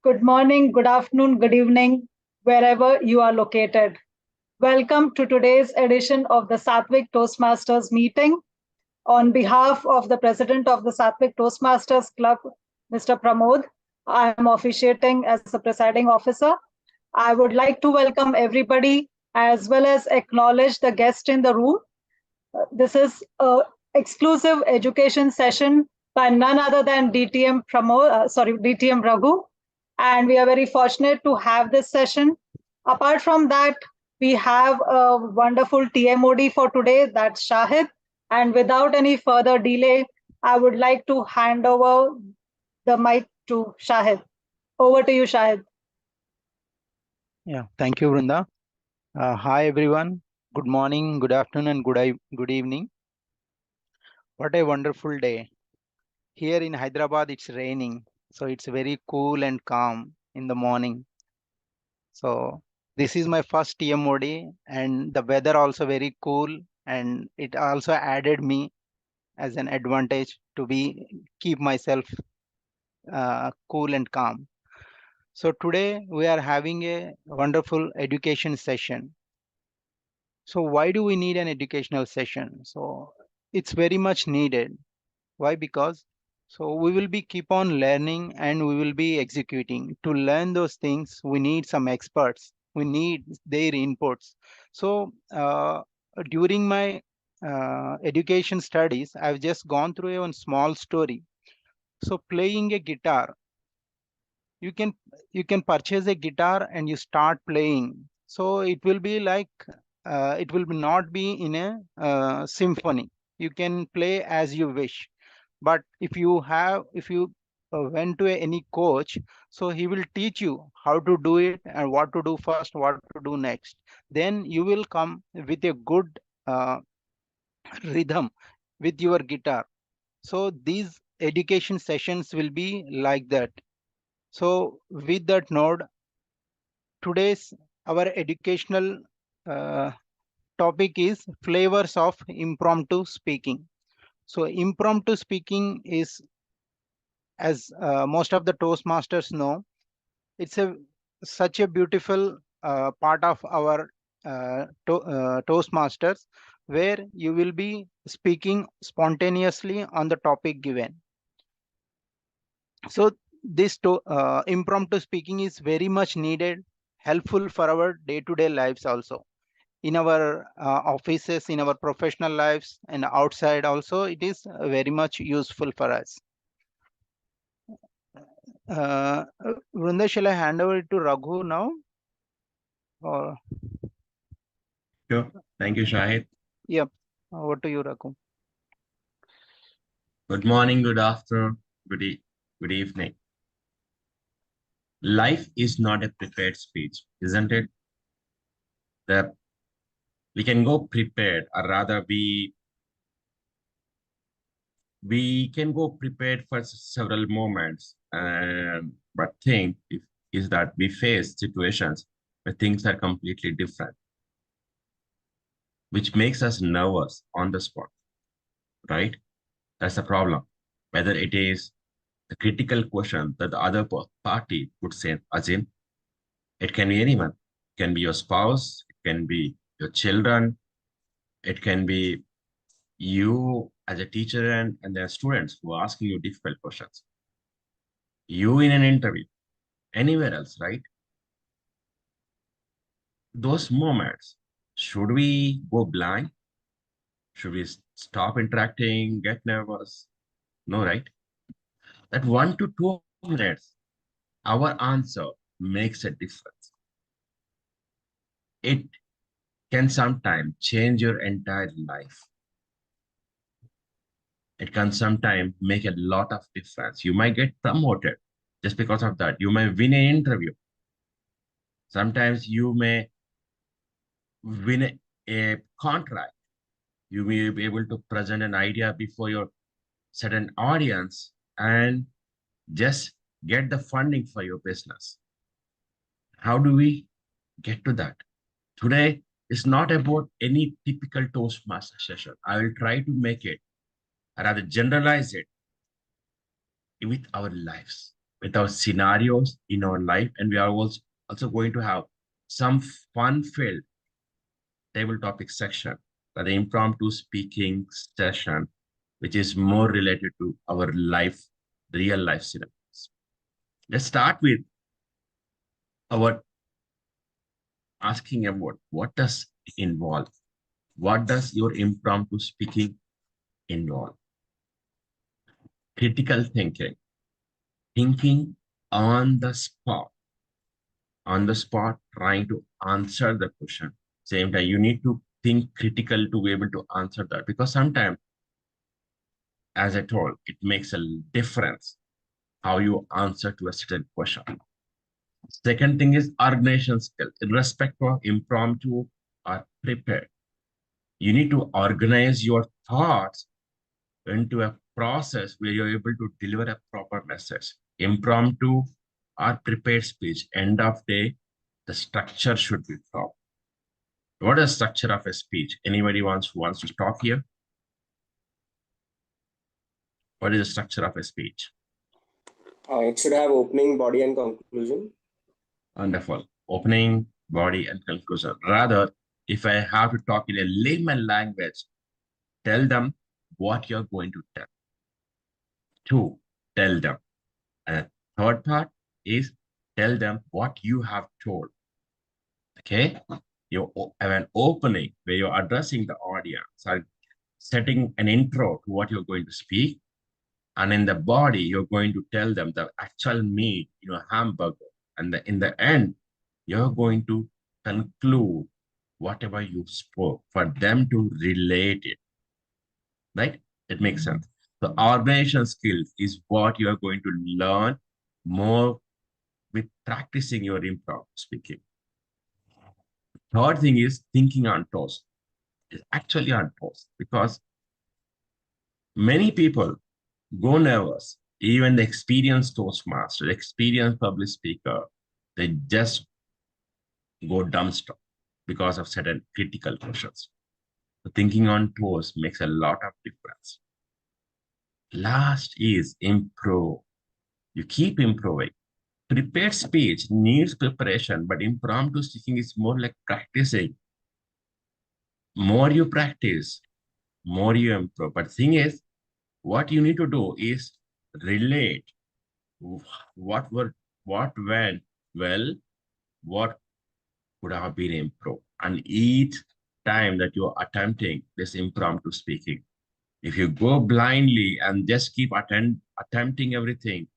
Good morning, good afternoon, good evening, wherever you are located. Welcome to today's edition of the Sattvic Toastmasters meeting. On behalf of the president of the Sattvic Toastmasters Club, Mr. Pramod, I am officiating as the presiding officer. I would like to welcome everybody as well as acknowledge the guest in the room. This is a exclusive education session by none other than DTM Raghu, and we are very fortunate to have this session. Apart from that, we have a wonderful TMOD for today, that's Shahid. And without any further delay, I would like to hand over the mic to Shahid. Over to you, Shahid. Yeah, thank you, Vrinda. Hi, everyone. Good morning, good afternoon, and good evening. What a wonderful day. Here in Hyderabad, it's raining, so it's very cool and calm in the morning. So this is my first TMOD, and the weather also very cool, and it also added me as an advantage to keep myself cool and calm. So today we are having a wonderful education session. So why do we need an educational session? So it's very much needed. Why? Because so we will be keep on learning and we will be executing. To learn those things, we need some experts. We need their inputs. So during my education studies, I've just gone through a one small story. So playing a guitar, you can you can purchase a guitar and you start playing. So it will be like it will not be in a symphony. You can play as you wish, but if you went to any coach, so he will teach you how to do it and what to do first, what to do next. Then you will come with a good rhythm with your guitar. So these education sessions will be like that. So with that note, today's our educational uh, topic is flavors of impromptu speaking. So impromptu speaking is, as most of the Toastmasters know, it's a such a beautiful part of our Toastmasters, where you will be speaking spontaneously on the topic given. So this impromptu speaking is very much needed, helpful for our day-to-day lives also. In our offices, in our professional lives, and outside also, it is very much useful for us. Vrunda, shall I hand over to Raghu now? Or Sure. Thank you, Shahid. yep, over to you, Raghu. Good morning, good afternoon, good evening. Life is not a prepared speech, isn't it? That we can go prepared, or rather we can go prepared for several moments. But is that we face situations where things are completely different, which makes us nervous on the spot, right? That's the problem. Whether it is the critical question that the other party would say, as in, it can be anyone. It can be your spouse, it can be your children, it can be you as a teacher and their students who are asking you difficult questions. You in an interview, anywhere else, right? Those moments, should we go blind? Should we stop interacting, get nervous? No, right? That 1 to 2 minutes, our answer makes a difference. It can sometimes change your entire life. It can sometimes make a lot of difference. You might get promoted just because of that. You may win an interview. Sometimes you may win a contract. You may be able to present an idea before your certain audience and just get the funding for your business. How do we get to that? Today is not about any typical Toastmaster session. I will try to make it, rather generalize it with our lives. with our scenarios in our life, and we are also going to have some fun-filled table topic section, the impromptu speaking session, which is more related to our life, real life scenarios. Let's start with our asking about what does it involve? What does your impromptu speaking involve? Critical thinking, thinking on the spot, trying to answer the question. Same time, you need to think critical to be able to answer that, because sometimes, as I told, it makes a difference how you answer to a certain question. Second thing is organization skill. In respect of impromptu or prepared, you need to organize your thoughts into a process where you're able to deliver a proper message. Impromptu or prepared speech, end of day, the structure should be proper. What is the structure of a speech? Anybody wants to talk here? What is the structure of a speech? It should have opening, body, and conclusion. Wonderful. Opening, body, and conclusion. Rather, if I have to talk in a layman language, tell them what you're going to tell. Two, tell them. And third part is tell them what you have told. Okay? You have an opening where you're addressing the audience, or setting an intro to what you're going to speak. And in the body, you're going to tell them the actual meat, hamburger. And in the end, you're going to conclude whatever you spoke for them to relate it. Right? It makes sense. So organization skills is what you're going to learn more with practicing your improv speaking. Third thing is thinking on toes. It's actually on toes, because many people go nervous. Even the experienced Toastmaster, experienced public speaker, they just go dumbstruck because of certain critical questions. So thinking on toes makes a lot of difference. Last is improve. You keep improving. Prepared speech needs preparation, but impromptu speaking is more like practicing. More you practice, more you improve. But the thing is, what you need to do is relate what went well, what could have been improved. And each time that you're attempting this impromptu speaking, if you go blindly and just keep attempting everything,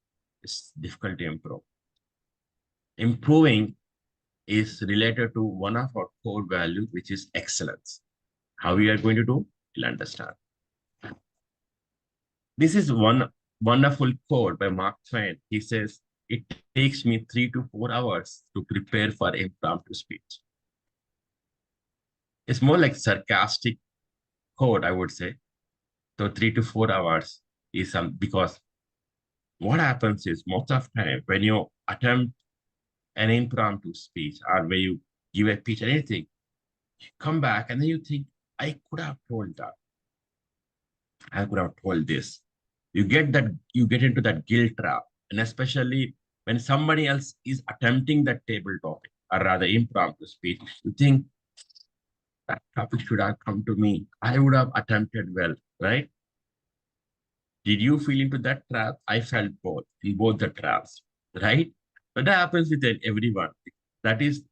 it's difficult to improve. Improving is related to one of our core values, which is excellence. How we are going to do, you'll understand. This is one wonderful quote by Mark Twain. He says, "It takes me 3 to 4 hours to prepare for impromptu speech." It's more like sarcastic quote, I would say. So 3 to 4 hours is because what happens is most of the time when you attempt an impromptu speech or where you give a pitch, anything, you come back and then you think, I could have told that. I could have told this. You get into that guilt trap. And especially when somebody else is attempting that table topic or rather impromptu speech, you think that topic should have come to me. I would have attempted well, right? Did you fall into that trap? I felt in both the traps, right? But that happens with everyone. That is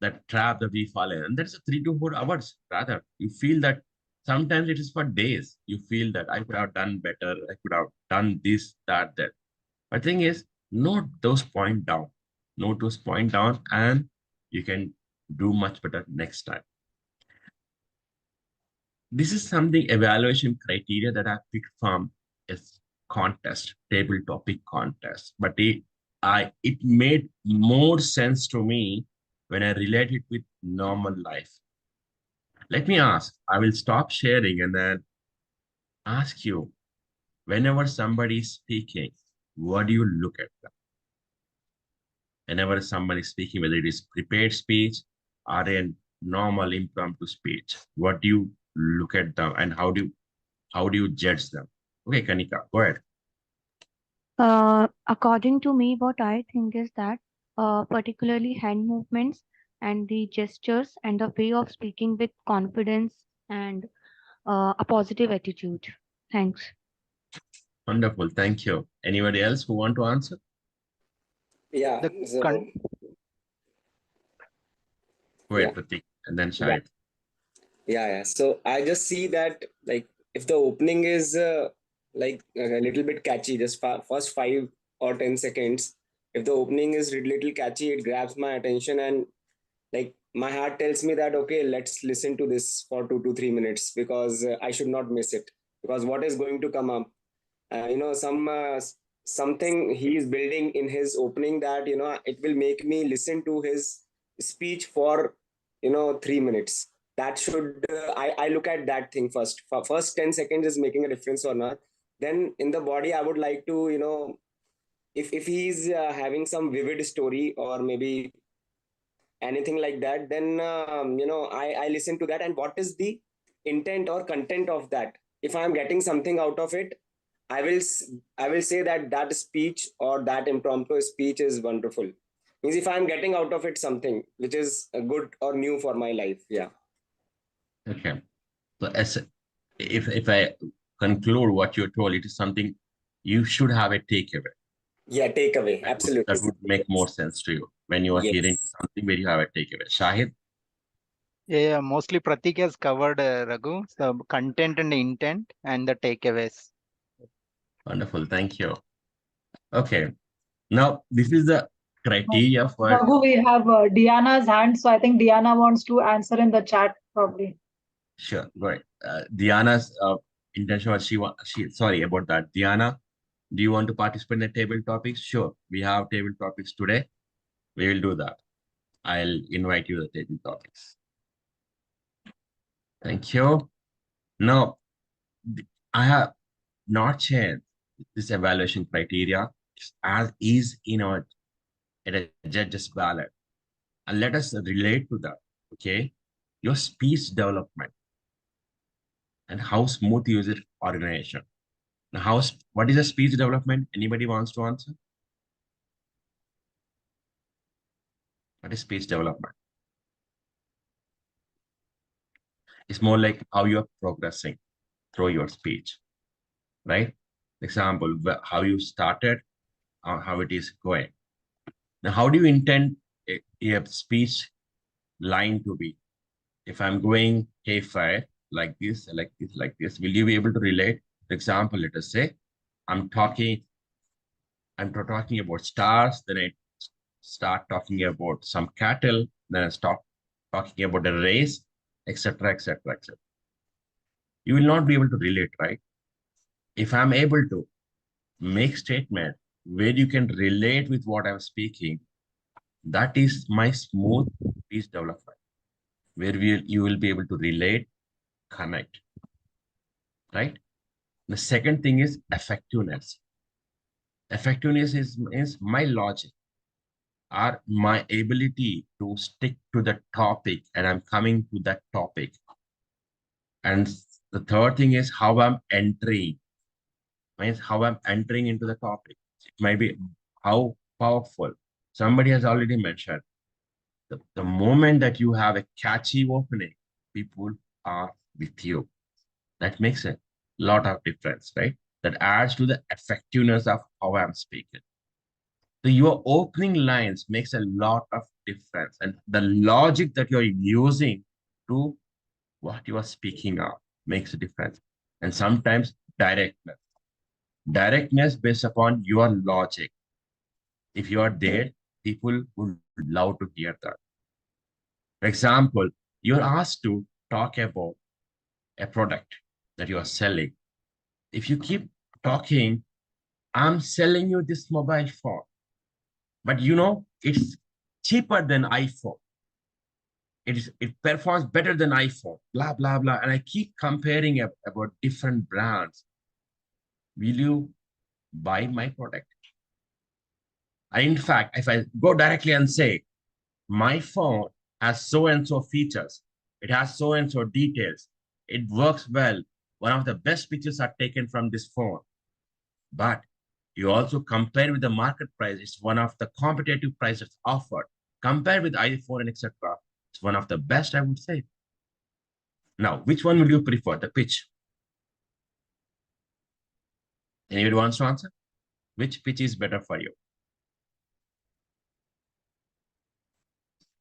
that trap that we fall in. And that's 3 to 4 hours, rather. You feel that sometimes it is for days. You feel that I could have done better. I could have done this, that. But the thing is, note those points down. Note those points down and you can do much better next time. This is something evaluation criteria that I picked from a contest, table topic contest. But it made more sense to me when I relate it with normal life. Let me ask, I will stop sharing and then ask you, whenever somebody is speaking, what do you look at them? Whenever somebody is speaking, whether it is prepared speech or a normal impromptu speech, what do you look at them and how do you judge them? Okay, Kanika, go ahead. According to me, what I think is that particularly hand movements and the gestures and the way of speaking with confidence and a positive attitude. Thanks. Wonderful. Thank you. Anybody else who want to answer? Yeah. The So con Go ahead, yeah, Pratik, and then yeah, Shahid. yeah. So I just see that like if the opening is like a little bit catchy, just first 5 or 10 seconds. If the opening is a little catchy, it grabs my attention, and like my heart tells me that okay, let's listen to this for 2 to 3 minutes because I should not miss it, because what is going to come up, something he is building in his opening, that it will make me listen to his speech for 3 minutes. That should I look at that thing first. First 10 seconds is making a difference or not. Then in the body I would like to if he's having some vivid story or maybe anything like that, then I listen to that, and what is the intent or content of that. If I'm getting something out of it, I will say that that speech or that impromptu speech is wonderful. Means if I'm getting out of it something which is good or new for my life. Yeah. Okay. So if I conclude what you told, it is something you should have a takeaway. Yeah, takeaway. That Absolutely. would make more sense to you when you are hearing Yes. something where you have a takeaway. Shahid? Yeah, mostly Pratik has covered, Raghu, the content and intent and the takeaways. Wonderful. Thank you. Okay. Now, this is the criteria for, Raghu, we have Diana's hand, so I think Diana wants to answer in the chat probably. sure, go ahead. Diana's intention was sorry about that. Diana, do you want to participate in the table topics? Sure. We have table topics today. We will do that. I'll invite you to the table topics. Thank you. Now, I have not changed this evaluation criteria as is in our at a judge's ballot. And let us relate to that. Okay. Your speech development and how smooth is it organization. Now, what is a speech development? Anybody wants to answer? What is speech development? It's more like how you're progressing through your speech, right? Example, how you started, how it is going. Now, how do you intend a speech line to be? If I'm going haywire like this, like this, like this, will you be able to relate? For example, let us say I'm talking about stars, then I start talking about some cattle, then I stop talking about a race, etc., etc., etc. You will not be able to relate, right? If I'm able to make statement where you can relate with what I'm speaking, that is my smooth speech development, where you will be able to relate, connect, right? The second thing is effectiveness. Effectiveness is my logic or my ability to stick to the topic, and I'm coming to that topic. And the third thing is how I'm entering, means how I'm entering into the topic. It might be how powerful. Somebody has already mentioned the moment that you have a catchy opening, people are with you. That makes a lot of difference, right? That adds to the effectiveness of how I'm speaking. So your opening lines makes a lot of difference, and the logic that you're using to what you are speaking of makes a difference. And sometimes directness based upon your logic. If you are there, people would love to hear that. For example, you're asked to talk about a product that you are selling. If you keep talking, I'm selling you this mobile phone, but it's cheaper than iPhone. It performs better than iPhone, blah, blah, blah. And I keep comparing about different brands. Will you buy my product? And in fact, if I go directly and say, my phone has so and so features, it has so and so details, it works well. One of the best pictures are taken from this phone. But You also compare with the market price. It's one of the competitive prices offered. Compare with iPhone and etc. It's one of the best, I would say. Now, which one would you prefer? The pitch. Anybody wants to answer? Which pitch is better for you?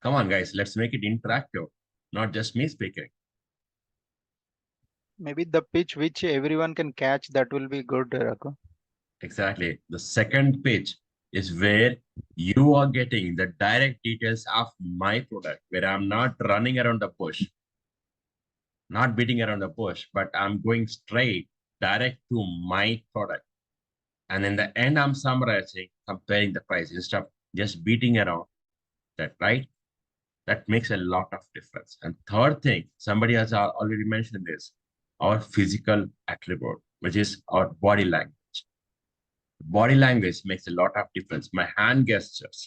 Come on, guys, let's make it interactive, not just me speaking. Maybe the pitch which everyone can catch, that will be good, Raghu. Exactly. The second pitch is where you are getting the direct details of my product, where I'm not running around the bush, not beating around the bush, but I'm going straight direct to my product. And in the end, I'm summarizing, comparing the price instead of just beating around that, right? That makes a lot of difference. And third thing, somebody has already mentioned this, our physical attribute, which is our body language. Body language makes a lot of difference. My hand gestures,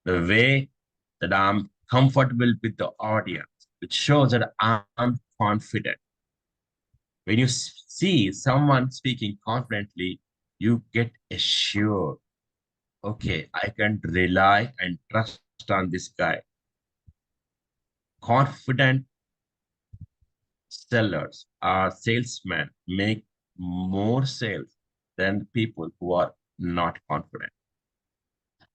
the way that I'm comfortable with the audience, it shows that I'm confident. When you see someone speaking confidently, you get assured, okay, I can rely and trust on this guy. Confident sellers or salesmen make more sales than people who are not confident.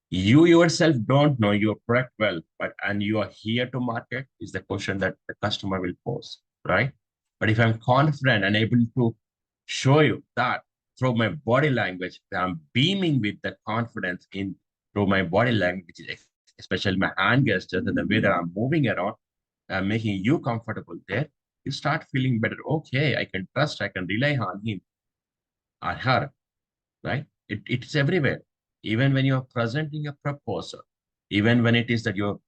You yourself don't know your product well, and you are here to market is the question that the customer will pose, right? But if I'm confident and able to show you that through my body language, I'm beaming with the confidence in through my body language, especially my hand gestures and the way that I'm moving around, making you comfortable there, you start feeling better. Okay, I can trust, I can rely on him or her, right? It's everywhere. Even when you're presenting a proposal, even when it is that you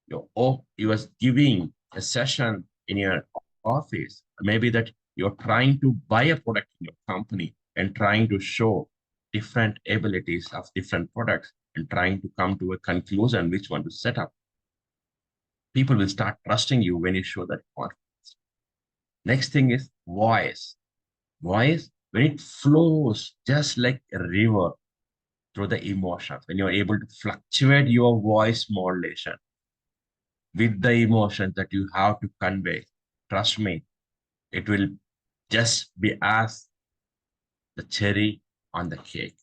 are giving a session in your office, maybe that you're trying to buy a product in your company and trying to show different abilities of different products and trying to come to a conclusion which one to set up. People will start trusting you when you show that confidence. Next thing is voice. Voice, when it flows just like a river through the emotions, when you're able to fluctuate your voice modulation with the emotions that you have to convey, trust me, it will just be as the cherry on the cake.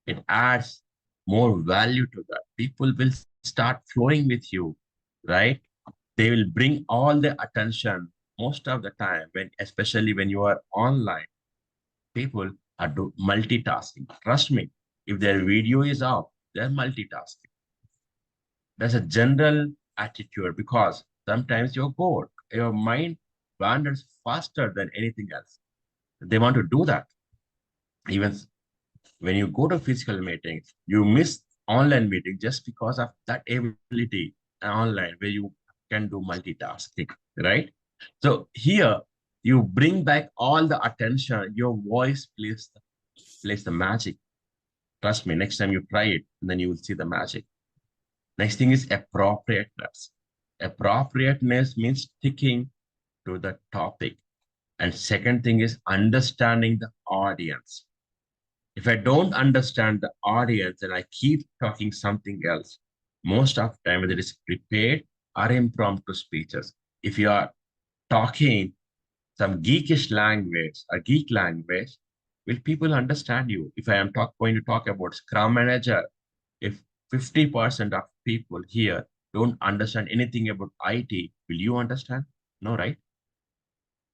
It adds more value to that. People will start flowing with you, right? They will bring all the attention most of the time, when especially when you are online. People are multitasking. Trust me, if their video is off, they're multitasking. There's a general attitude because sometimes you're bored. Your mind wanders faster than anything else. They want to do that. Even when you go to physical meetings, you miss online meeting just because of that ability online where you can do multitasking, right? So here you bring back all the attention. Your voice plays the magic. Trust me, next time you try it, and then you will see the magic. Next thing is appropriateness. Appropriateness means sticking to the topic. And second thing is understanding the audience. If I don't understand the audience and I keep talking something else, most of the time, whether it is prepared or impromptu speeches, if you are talking some geekish language, a geek language, will people understand you? If I am going to talk about Scrum Manager, if 50% of people here don't understand anything about IT, will you understand? No, right?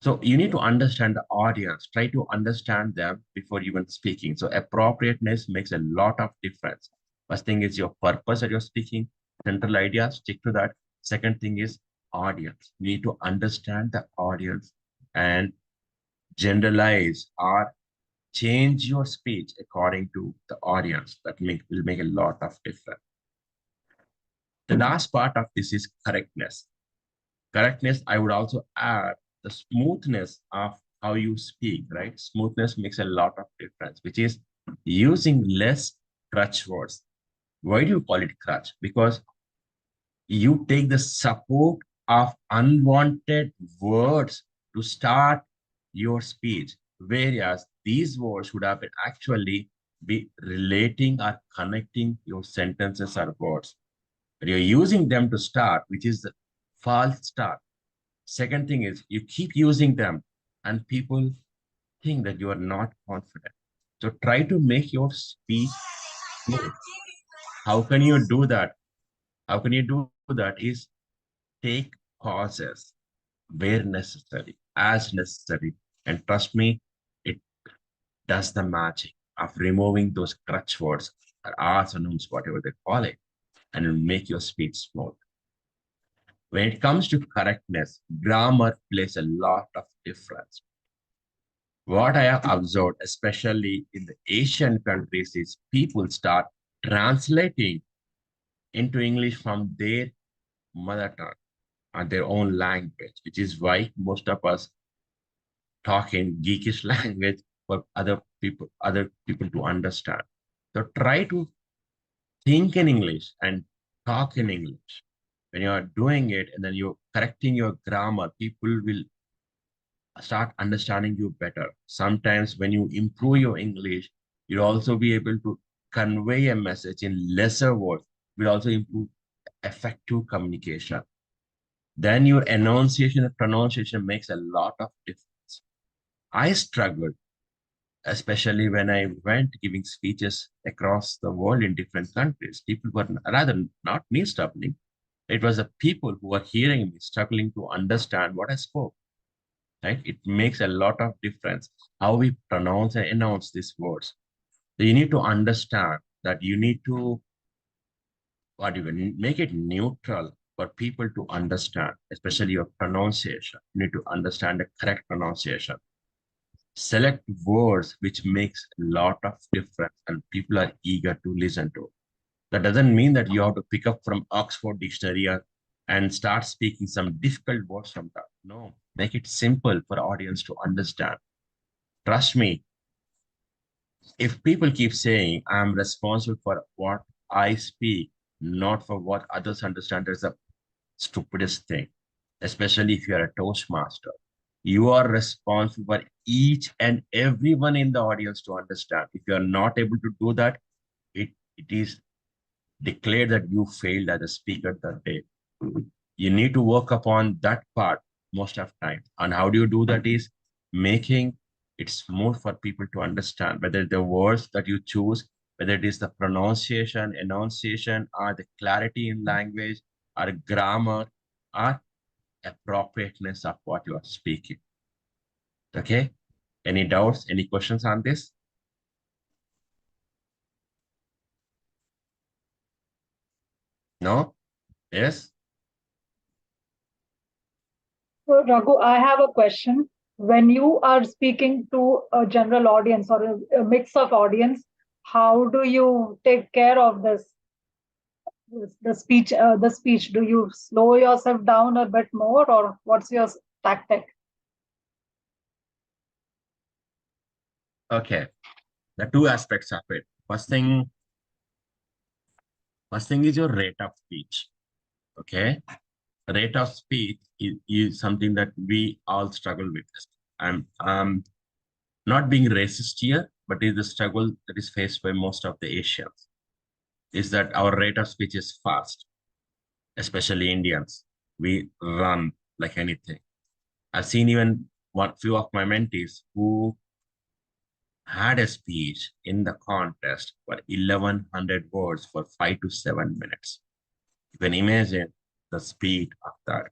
So you need to understand the audience, try to understand them before even speaking. So appropriateness makes a lot of difference. First thing is your purpose that you're speaking, central idea, stick to that. Second thing is audience. You need to understand the audience and generalize or change your speech according to the audience. That will make a lot of difference. The last part of this is correctness. Correctness, I would also add the smoothness of how you speak, right? Smoothness makes a lot of difference, which is using less crutch words. Why do you call it crutch? Because you take the support of unwanted words to start your speech, whereas these words would have been actually be relating or connecting your sentences or words. But you're using them to start, which is the false start. Second thing is you keep using them and people think that you are not confident. So try to make your speech smooth. How can you do that? How can you do that is take pauses where necessary, as necessary. And trust me, it does the magic of removing those crutch words or R's or N's, whatever they call it, and will make your speech smooth. When it comes to correctness, grammar plays a lot of difference. What I have observed, especially in the Asian countries, is people start translating into English from their mother tongue or their own language, which is why most of us talk in geekish language for other people to understand. So try to think in English and talk in English. When you are doing it and then you're correcting your grammar, people will start understanding you better. Sometimes when you improve your English, you'll also be able to convey a message in lesser words, will also improve effective communication. Then your enunciation and pronunciation makes a lot of difference. I struggled, especially when I went giving speeches across the world in different countries. People were rather not me struggling. It was the people who were hearing me struggling to understand what I spoke. Right? It makes a lot of difference how we pronounce and announce these words. So you need to understand that you need to make it neutral for people to understand, especially your pronunciation. You need to understand the correct pronunciation. Select words which makes a lot of difference and people are eager to listen to. That doesn't mean that you have to pick up from Oxford Dictionary and start speaking some difficult words from that. No, make it simple for audience to understand. Trust me, if people keep saying I'm responsible for what I speak, not for what others understand, that's the stupidest thing, especially if you're a Toastmaster. You are responsible for each and everyone in the audience to understand. If you are not able to do that, it is declared that you failed as a speaker that day. You need to work upon that part most of the time. And how do you do that is making it smooth for people to understand, whether the words that you choose, whether it is the pronunciation, enunciation, or the clarity in language, or grammar, or appropriateness of what you are speaking. Okay? Any doubts, any questions on this? No? Yes? So, Raghu, I have a question. When you are speaking to a general audience or a mix of audience, how do you take care of the speech? The speech. Do you slow yourself down a bit more, or what's your tactic? Okay. The two aspects of it. First thing is your rate of speech. Okay. Rate of speech is something that we all struggle with. I'm not being racist here, but is the struggle that is faced by most of the Asians. Is that our rate of speech is fast, especially Indians. We run like anything. I've seen even one few of my mentees who had a speech in the contest for 1100 words for 5 to 7 minutes. You can imagine the speed of that.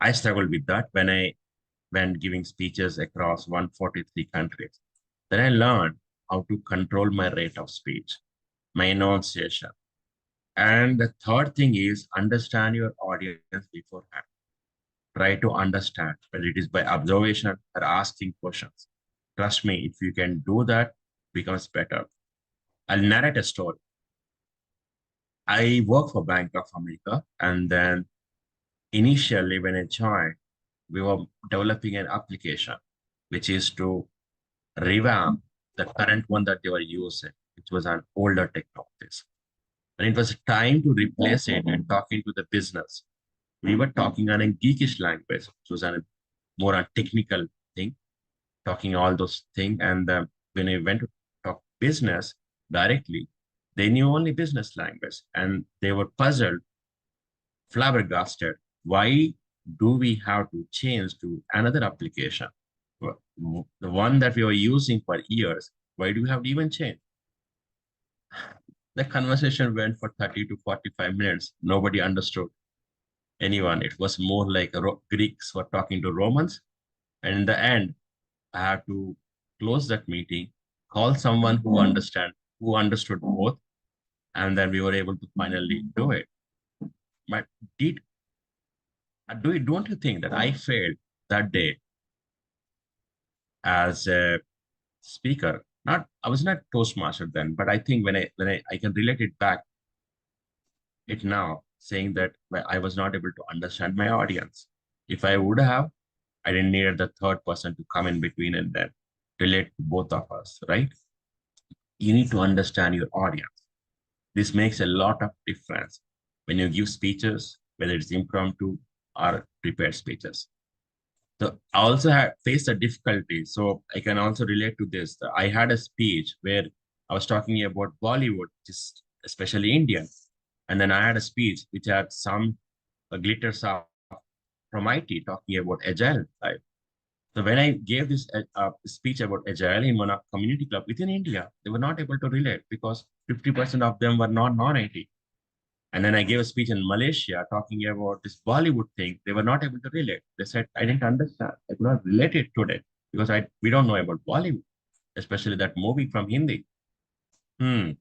I struggled with that when giving speeches across 143 countries. Then I learned how to control my rate of speech, my enunciation. And the third thing is understand your audience beforehand. Try to understand whether it is by observation or asking questions. Trust me, if you can do that, it becomes better. I'll narrate a story. I work for Bank of America, and then initially when I joined, we were developing an application, which is to revamp the current one that they were using, which was an older technologies. And it was time to replace it and talking to the business. We were talking on a geekish language, which was a more a technical thing. talking all those things. And when I went to talk business directly, they knew only business language and they were puzzled, flabbergasted. Why do we have to change to another application? The one that we were using for years, why do we have to even change? The conversation went for 30 to 45 minutes. Nobody understood anyone. It was more like Greeks were talking to Romans. And in the end, I had to close that meeting, call someone who understood both, and then we were able to finally do it. But don't you think that I failed that day as a speaker? I was not Toastmaster then, but I think when I can relate it back it now, saying that I was not able to understand my audience. If I would have, I didn't need the third person to come in between and then relate to both of us, right? You need to understand your audience. This makes a lot of difference when you give speeches, whether it's impromptu or prepared speeches. So I also faced a difficulty. So I can also relate to this. I had a speech where I was talking about Bollywood, just especially Indian. And then I had a speech which had some glitters from IT talking about agile life. So when I gave this speech about agile in one community club within India, they were not able to relate because 50% of them were not non-IT. And then I gave a speech in Malaysia talking about this Bollywood thing. They were not able to relate. They said, I didn't understand. I could not relate it today because we don't know about Bollywood, especially that movie from Hindi. I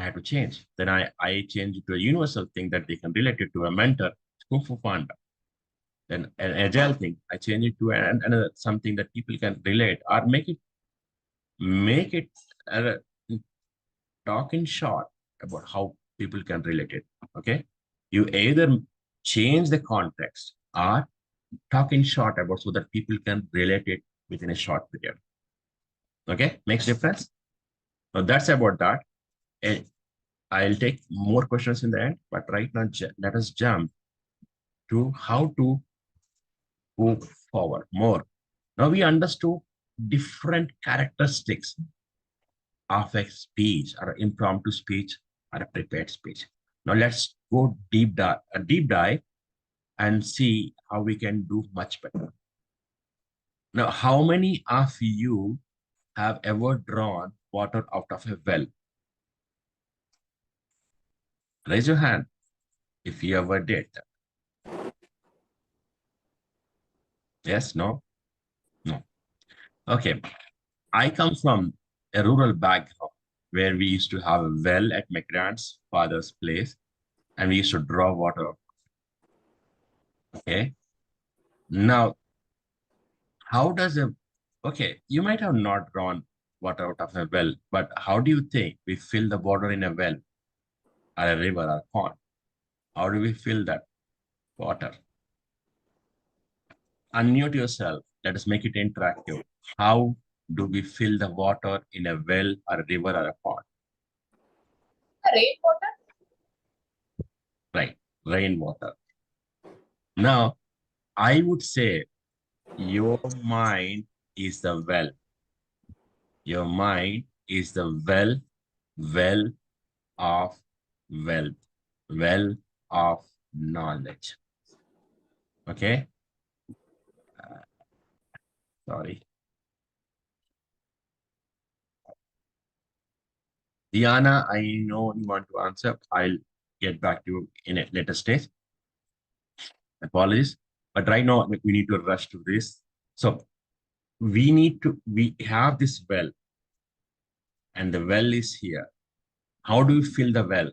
had to change. Then I changed it to a universal thing that they can relate it to a mentor, Kung Fu Panda. Then an agile thing, I changed it to another something that people can relate or make it talk in short about how people can relate it. Okay, you either change the context or talk in short about so that people can relate it within a short period. Okay, makes difference. Now that's about that. And I'll take more questions in the end, but right now let us jump to how to move forward more. Now we understood different characteristics of a speech or an impromptu speech or a prepared speech. Now let's go a deep dive and see how we can do much better. Now, how many of you have ever drawn water out of a well? Raise your hand if you ever did. Yes, no? No. Okay. I come from a rural background where we used to have a well at my grandfather's place and we used to draw water. Okay. Now, how does okay, you might have not drawn water out of a well, but how do you think we fill the water in a well or a river or pond? How do we fill that water? Unmute yourself. Let us make it interactive. How do we fill the water in a well or a river or a pond? Rainwater? Right, rainwater. Now, I would say your mind is the well. Your mind is the well of wealth, well of knowledge. Okay? Sorry. Diana, I know you want to answer. I'll get back to you in a later stage. Apologies. But right now, we need to rush to this. So we have this well, and the well is here. How do we fill the well?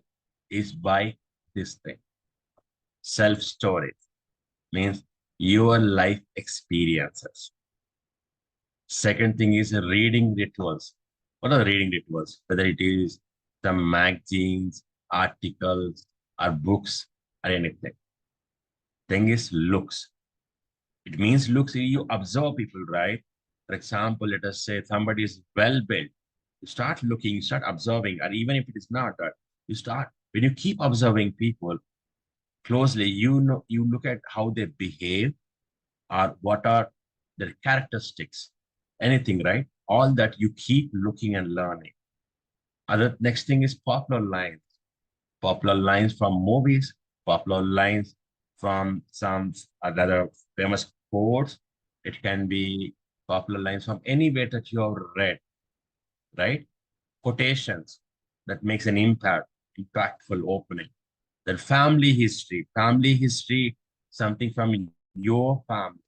Is by this thing. Self-storage means your life experiences. Second thing is reading rituals. What are the reading rituals? Whether it is some magazines, articles, or books, or anything. Thing is looks. It means looks, you observe people, right? For example, let us say somebody is well built. You start looking, you start observing, and even if it is not that, when you keep observing people closely, you look at how they behave or what are their characteristics. anything, right? All that you keep looking and learning. Other next thing is popular lines. Popular lines from movies, popular lines from some other famous quotes. It can be popular lines from anywhere that you have read, right? Quotations that makes an impactful opening. Then family history, something from your family.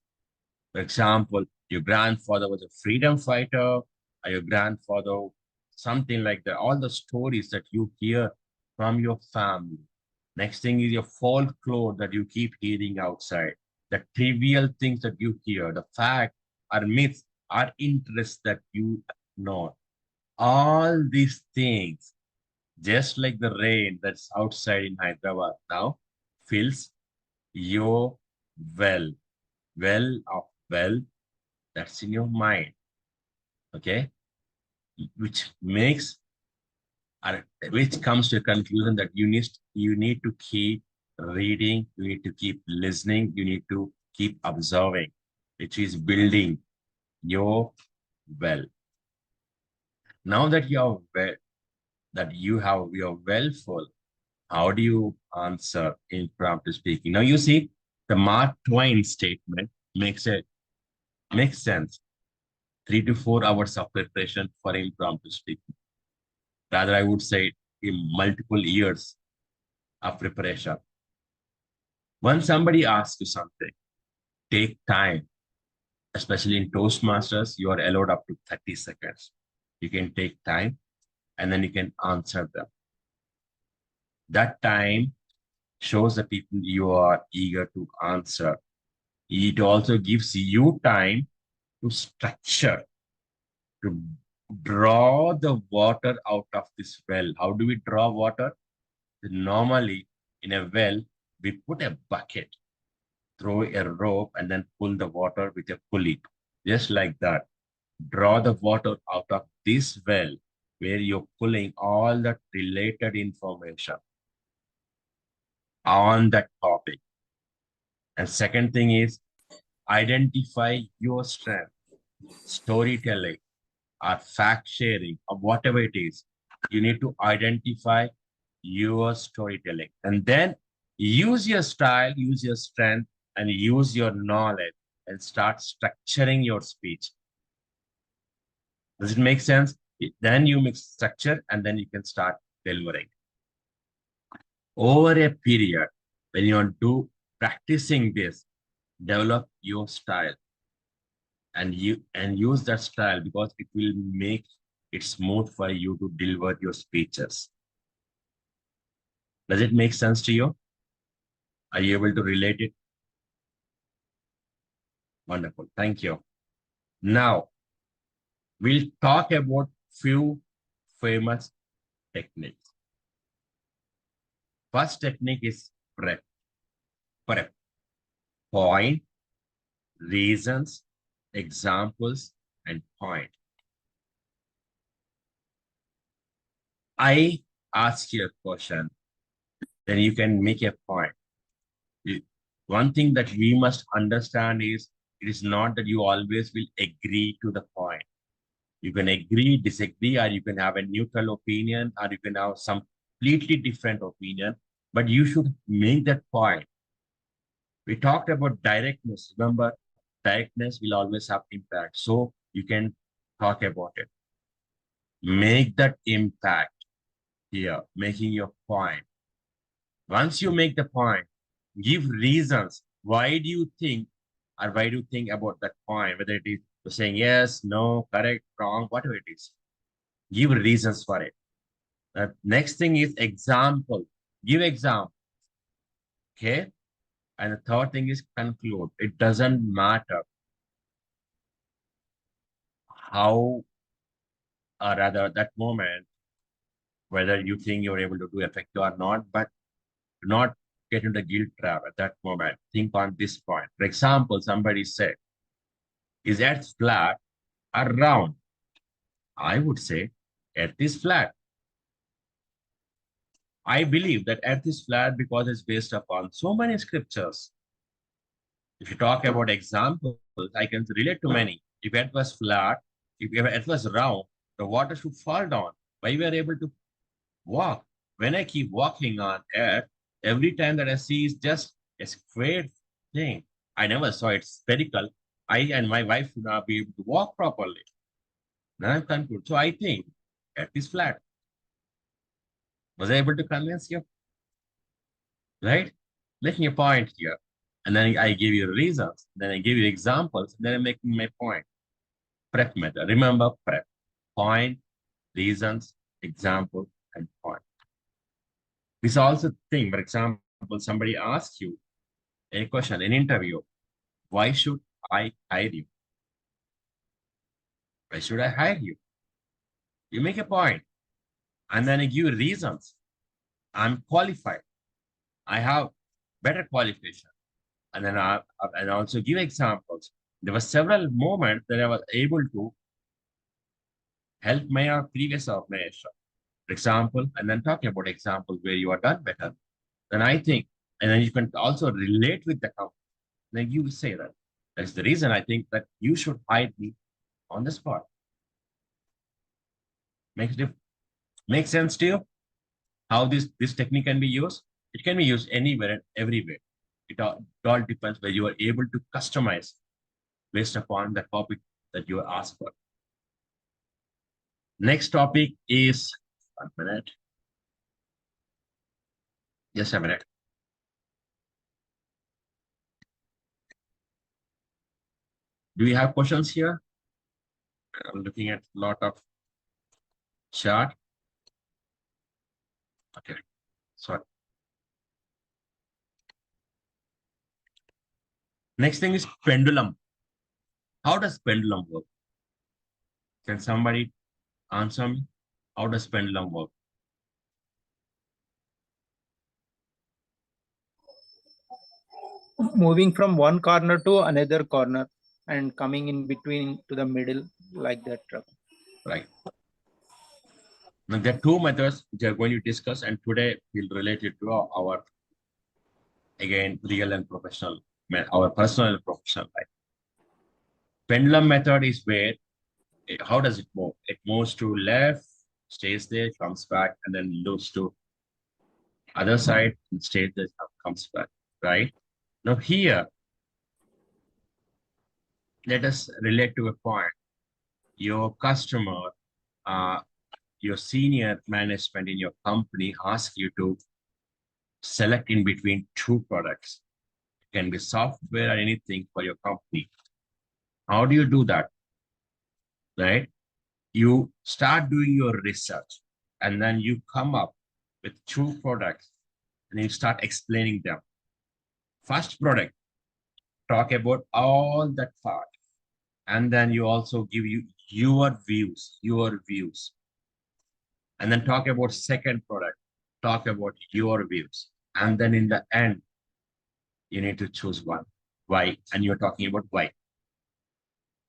For example, your grandfather was a freedom fighter, or your grandfather, something like that. All the stories that you hear from your family. Next thing is your folklore that you keep hearing outside. The trivial things that you hear, the fact or myths or interests that you know. All these things, just like the rain that's outside in Hyderabad now, fills your well, well of well that's in your mind, okay? Which makes or which comes to a conclusion that you need to keep reading, you need to keep listening, you need to keep observing, which is building your well. Now that you are well, that you have your well full, how do you answer impromptu speaking? Now you see the Mark Twain statement makes sense. 3 to 4 hours of preparation for impromptu speaking. Rather, I would say in multiple years of preparation. When somebody asks you something, take time, especially in Toastmasters, you are allowed up to 30 seconds. You can take time and then you can answer them. That time shows the people you are eager to answer. It also gives you time to structure, to draw the water out of this well. How do we draw water? Normally, in a well, we put a bucket, throw a rope, and then pull the water with a pulley. Just like that. Draw the water out of this well where you're pulling all that related information on that topic. And second thing is identify your strength, storytelling, or fact sharing, or whatever it is. You need to identify your storytelling and then use your style, use your strength, and use your knowledge and start structuring your speech. Does it make sense? Then you mix structure and then you can start delivering. Over a period, when you are practicing this, develop your style and use that style because it will make it smooth for you to deliver your speeches. Does it make sense to you? Are you able to relate it? Wonderful. Thank you. Now, we'll talk about few famous techniques. First technique is prep. Prep. Point, reasons, examples, and point. I ask you a question, then you can make a point. One thing that we must understand is it is not that you always will agree to the point. You can agree, disagree, or you can have a neutral opinion, or you can have some completely different opinion, but you should make that point. We talked about directness. Remember, directness will always have impact. So you can talk about it. Make that impact here, making your point. Once you make the point, give reasons. Why do you think, or why do you think about that point? Whether it is saying yes, no, correct, wrong, whatever it is. Give reasons for it. The next thing is example. Give example. Okay. And the third thing is conclude. It doesn't matter how, or rather that moment, whether you think you're able to do effective or not, but do not get into the guilt trap at that moment. Think on this point. For example, somebody said, is Earth flat or round? I would say Earth is flat. I believe that Earth is flat because it's based upon so many scriptures. If you talk about examples, I can relate to many. If earth was flat, if earth was round, the water should fall down. Why we are able to walk? When I keep walking on earth, every time that I see is just a square thing. I never saw it spherical. I and my wife should not be able to walk properly. Then I'm confused. So I think earth is flat. Was I able to convince you? Right? Making a point here. And then I give you reasons. Then I give you examples. Then I'm making my point. Prep method. Remember prep. Point, reasons, example, and point. This also thing, for example, somebody asks you a question, an interview. Why should I hire you? Why should I hire you? You make a point. And then I give you reasons. I'm qualified. I have better qualification. And then I also give examples. There were several moments that I was able to help my previous organization. For example, and then talking about examples where you are done better. Then I think, and then you can also relate with the company. Then you say that. That's the reason I think that you should hire me on the spot. Makes sense to you? How this technique can be used? It can be used anywhere and everywhere. It all depends where you are able to customize based upon the topic that you are asked for. Next topic is 1 minute. Just a minute. Do you have questions here? I'm looking at a lot of chart. Okay, sorry. Next thing is pendulum. How does pendulum work? Can somebody answer me? How does pendulum work? Moving from one corner to another corner and coming in between to the middle like that. Right. Now, there are two methods which are going to discuss, and today we'll relate it to our again, real and professional, our personal and professional life. Pendulum method is where, how does it move? It moves to left, stays there, comes back, and then moves to other side, and stays there, comes back, right? Now here, let us relate to a point. Your customer, your senior management in your company ask you to select in between two products. It can be software or anything for your company. How do you do that? Right? You start doing your research and then you come up with two products and you start explaining them. First product, talk about all that part. And then you also give you your views. And then talk about second product, talk about your views. And then in the end, you need to choose one. Why? And you're talking about why.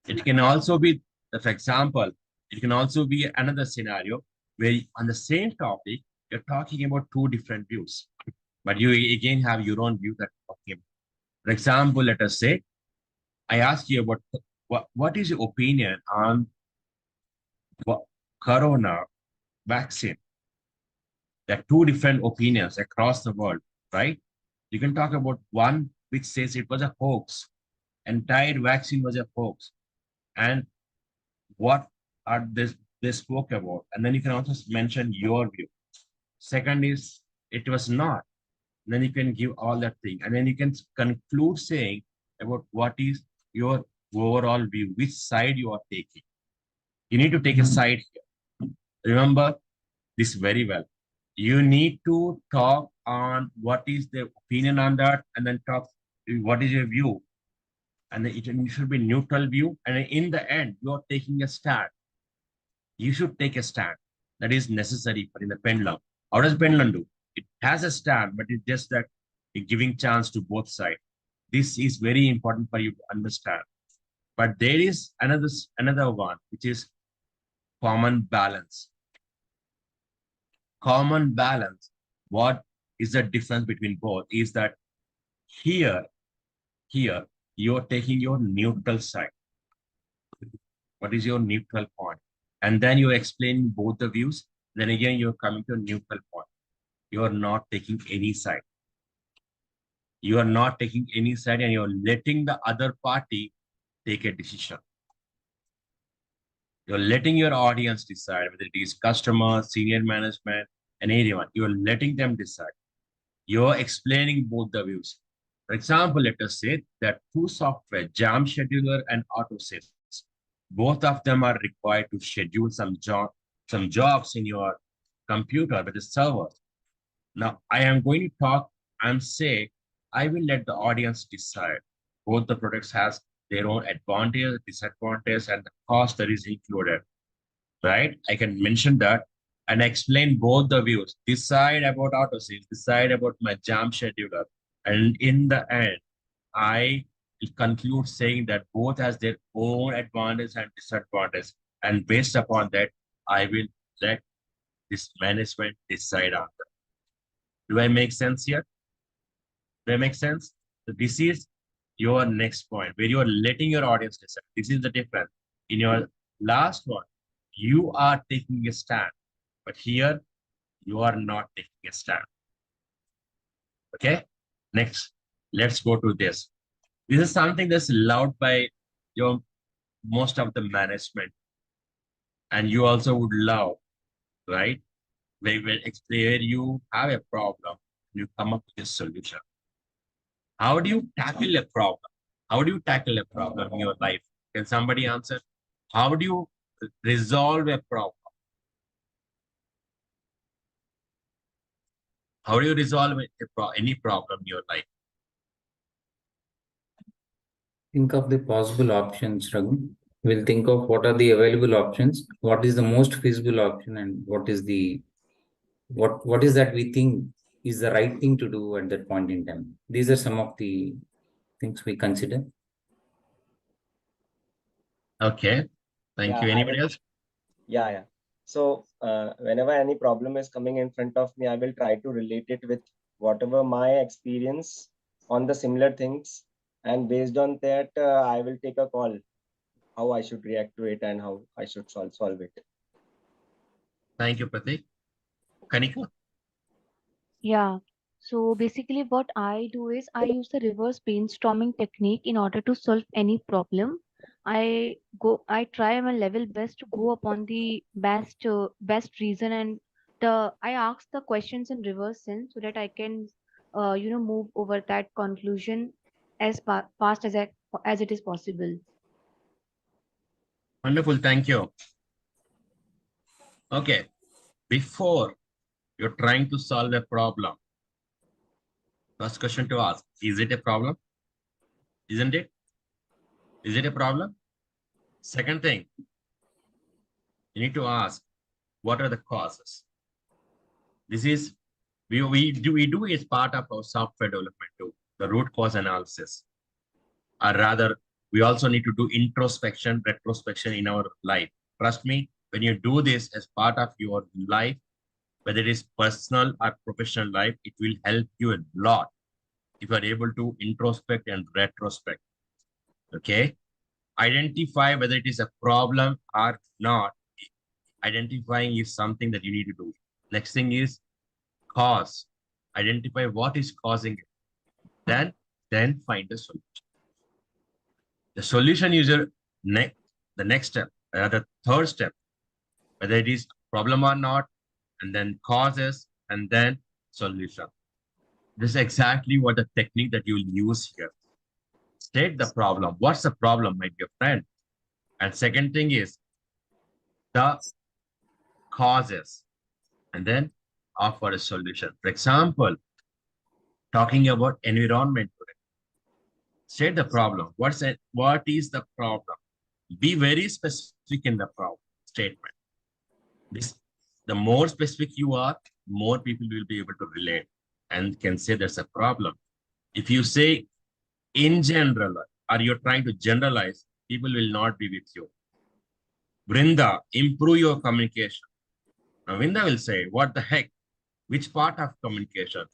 It can also be, for example, it can also be another scenario where on the same topic, you're talking about two different views, but you again have your own view that you're talking about. For example, let us say, I asked you about what is your opinion on corona vaccine? There are two different opinions across the world, right? You can talk about one which says it was a hoax, entire vaccine was a hoax, and what are they spoke about, and then you can also mention your view. Second is it was not. And then you can give all that thing, and then you can conclude saying about what is your overall view, which side you are taking. You need to take a side here. Remember this very well. You need to talk on what is the opinion on that, and then talk what is your view. And then it should be neutral view. And in the end, you are taking a stand. You should take a stand. That is necessary for in the pendulum. How does pendulum do? It has a stand, but it's just that it's giving chance to both sides. This is very important for you to understand. But there is another one, which is common balance. Common balance. What is the difference between both? Is that here, you're taking your neutral side. What is your neutral point? And then you're explaining both the views. Then again, you're coming to a neutral point. You are not taking any side. You are not taking any side, and you're letting the other party take a decision. You're letting your audience decide, whether it is customers, senior management, and anyone. You're letting them decide. You're explaining both the views. For example, let us say that two software, Jam Scheduler and AutoSys, both of them are required to schedule some jobs in your computer with the server. Now, I am going to talk and say, I will let the audience decide. Both the products has their own advantage, disadvantage, and the cost that is included, right? I can mention that and explain both the views. Decide about AutoSys, decide about my Jam Scheduler. And in the end, I will conclude saying that both has their own advantage and disadvantage. And based upon that, I will let this management decide on that. Do I make sense here? Do I make sense? So this is your next point where you are letting your audience decide. This is the difference. In your last one, you are taking a stand, but here you are not taking a stand. Okay, next, let's go to this. This is something that's loved by your most of the management, and you also would love, right? Where you have a problem, you come up with a solution. How do you tackle a problem? How do you tackle a problem in your life? Can somebody answer? How do you resolve a problem? How do you resolve any problem in your life? Think of the possible options, Raghu. We'll think of what are the available options, what is the most feasible option, and what is that we think is the right thing to do at that point in time. These are some of the things we consider. Okay, thank you. Anybody else? Yeah. So whenever any problem is coming in front of me, I will try to relate it with whatever my experience on the similar things. And based on that, I will take a call how I should react to it and how I should solve it. Thank you, Pratik. Kanika? Yeah. So basically what I do is I use the reverse brainstorming technique in order to solve any problem. I try my level best to go upon the best reason, and I ask the questions in reverse sense so that I can move over that conclusion as fast as it is possible. Wonderful, thank you. Okay, before you're trying to solve a problem, first question to ask, is it a problem? Isn't it? Is it a problem? Second thing, you need to ask, what are the causes? This is, we do as part of our software development too, the root cause analysis. Or rather, we also need to do introspection, retrospection in our life. Trust me, when you do this as part of your life, whether it is personal or professional life, it will help you a lot if you are able to introspect and retrospect. Okay? Identify whether it is a problem or not. Identifying is something that you need to do. Next thing is cause. Identify what is causing it. Then find the solution. The solution is the next step, the third step, whether it is problem or not, and then causes, and then solution. This is exactly what the technique that you will use here. State the problem. What's the problem, my dear friend? And second thing is the causes, and then offer a solution. For example, talking about environment today. State the problem. What is the problem? Be very specific in the problem statement. The more specific you are, more people will be able to relate and can say there's a problem. If you say in general, or you're trying to generalize, people will not be with you. Vrinda, improve your communication. Now, Vrinda will say, what the heck? Which part of communication?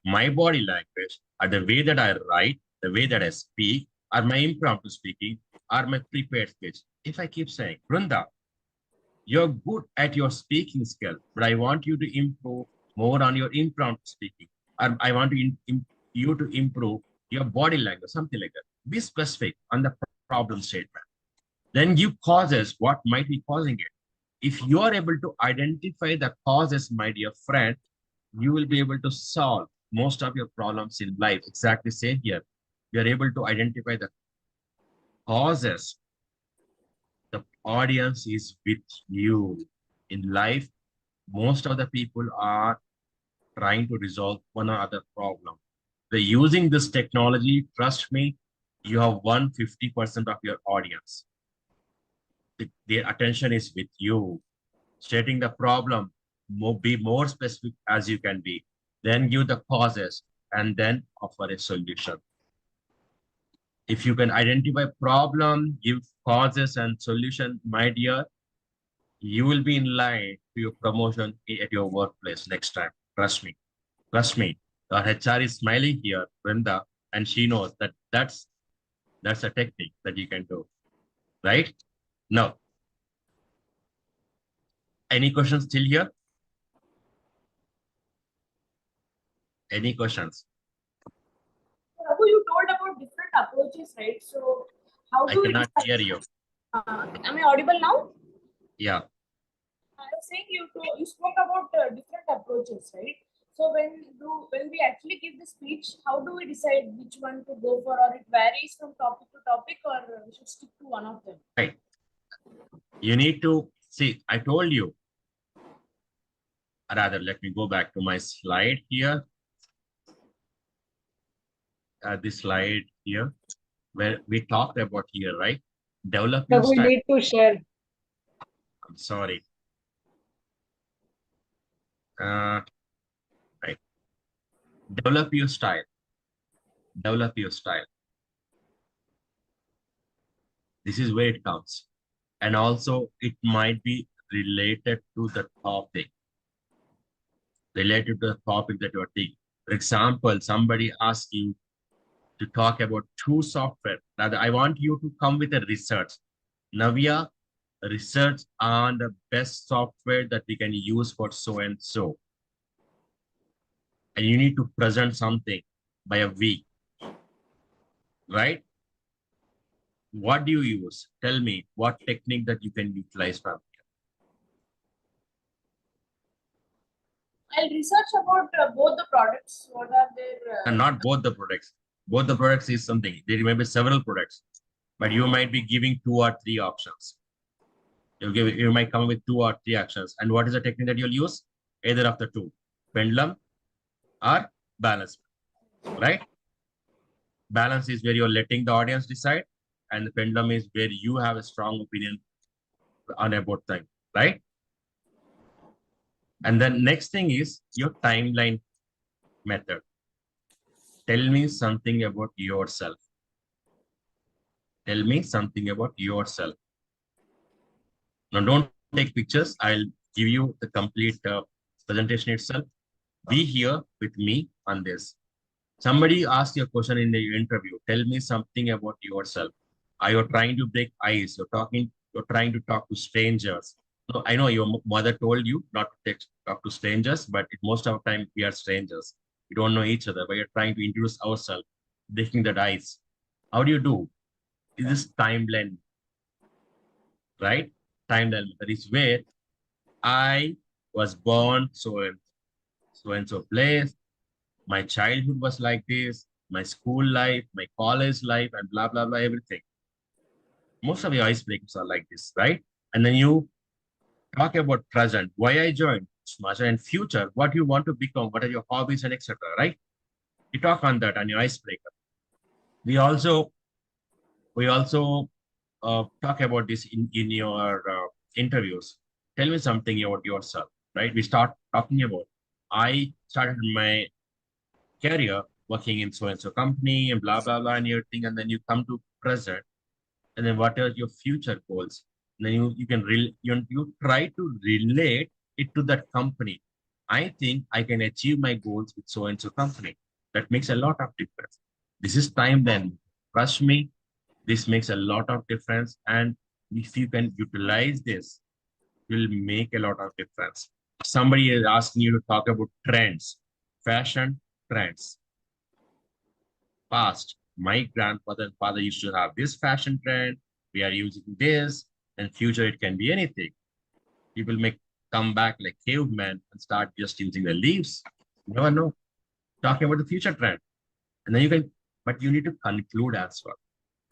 My body language, or the way that I write, the way that I speak, or my impromptu speaking, or my prepared speech. If I keep saying, Brunda, you're good at your speaking skill, but I want you to improve more on your impromptu speaking. Or I want you to improve your body language, something like that. Be specific on the problem statement. Then give causes, what might be causing it. If you are able to identify the causes, my dear friend, you will be able to solve most of your problems in life. Exactly same here. You are able to identify the causes. The audience is with you. In life, most of the people are trying to resolve one or other problem. They're using this technology, trust me, you have won 50% of your audience. Their attention is with you. Stating the problem, be more specific as you can be, then give the causes, and then offer a solution. If you can identify problem, give causes and solution, my dear, you will be in line to your promotion at your workplace next time. Trust me. Trust me. Our HR is smiling here, Brenda, and she knows that that's a technique that you can do. Right? Now, any questions still here? Any questions? Raghu, you told about different approaches, right? So how I do we cannot decide? hear you. Am I audible now? Yeah. I was saying you spoke about different approaches, right? So when we actually give the speech, how do we decide which one to go for, or it varies from topic to topic, or we should stick to one of them? Right. You need to see, I told you, rather, let me go back to my slide here. This slide here, where we talked about here, right? Develop your So we style. need to share. I'm sorry. Right. Develop your style. Develop your style. This is where it comes. And also, it might be related to the topic. Related to the topic that you are taking. For example, somebody asks you to talk about two software. Now, I want you to come with a research. Navya, research on the best software that we can use for so and so. And you need to present something by a week, right? What do you use? Tell me what technique that you can utilize from I'll research about both the products. What are their and not both the products. Both the products is something. There may be several products, but you might be giving 2 or 3 options. You might come with 2 or 3 actions. And what is the technique that you'll use? Either of the two, pendulum or balance, right? Balance is where you're letting the audience decide, and the pendulum is where you have a strong opinion on about thing, right? And then next thing is your timeline method. Tell me something about yourself. Tell me something about yourself. Now, don't take pictures. I'll give you the complete presentation itself. Be here with me on this. Somebody asked you a question in the interview. Tell me something about yourself. Are you trying to break ice? You're trying to talk to strangers. So I know your mother told you not to talk to strangers, but most of the time we are strangers. We don't know each other, but you're trying to introduce ourselves, breaking that ice. How do you do? Is this timeline, right? Timeline that is where I was born so and so place. My childhood was like this, my school life, my college life, and blah, blah, blah, everything. Most of your icebreakers are like this, right? And then you talk about present, why I joined Toastmasters, and future, what you want to become, what are your hobbies, and etc., right? You talk on that on your icebreaker. We also talk about this in your interviews. Tell me something about yourself, right? We start talking about, I started my career working in so and so company and blah blah blah and everything, and then you come to present, and then what are your future goals? And then you can you try to relate it to that company. I think I can achieve my goals with so and so company. That makes a lot of difference. This is time then. Trust me, This makes a lot of difference. And if you can utilize this, will make a lot of difference. Somebody is asking you to talk about trends, fashion trends. Past, my grandfather and father used to have this fashion trend. We are using this, and future it can be anything. People may come back like cavemen and start just using the leaves. You never know. Talking about the future trend, and then you can, but you need to conclude as well.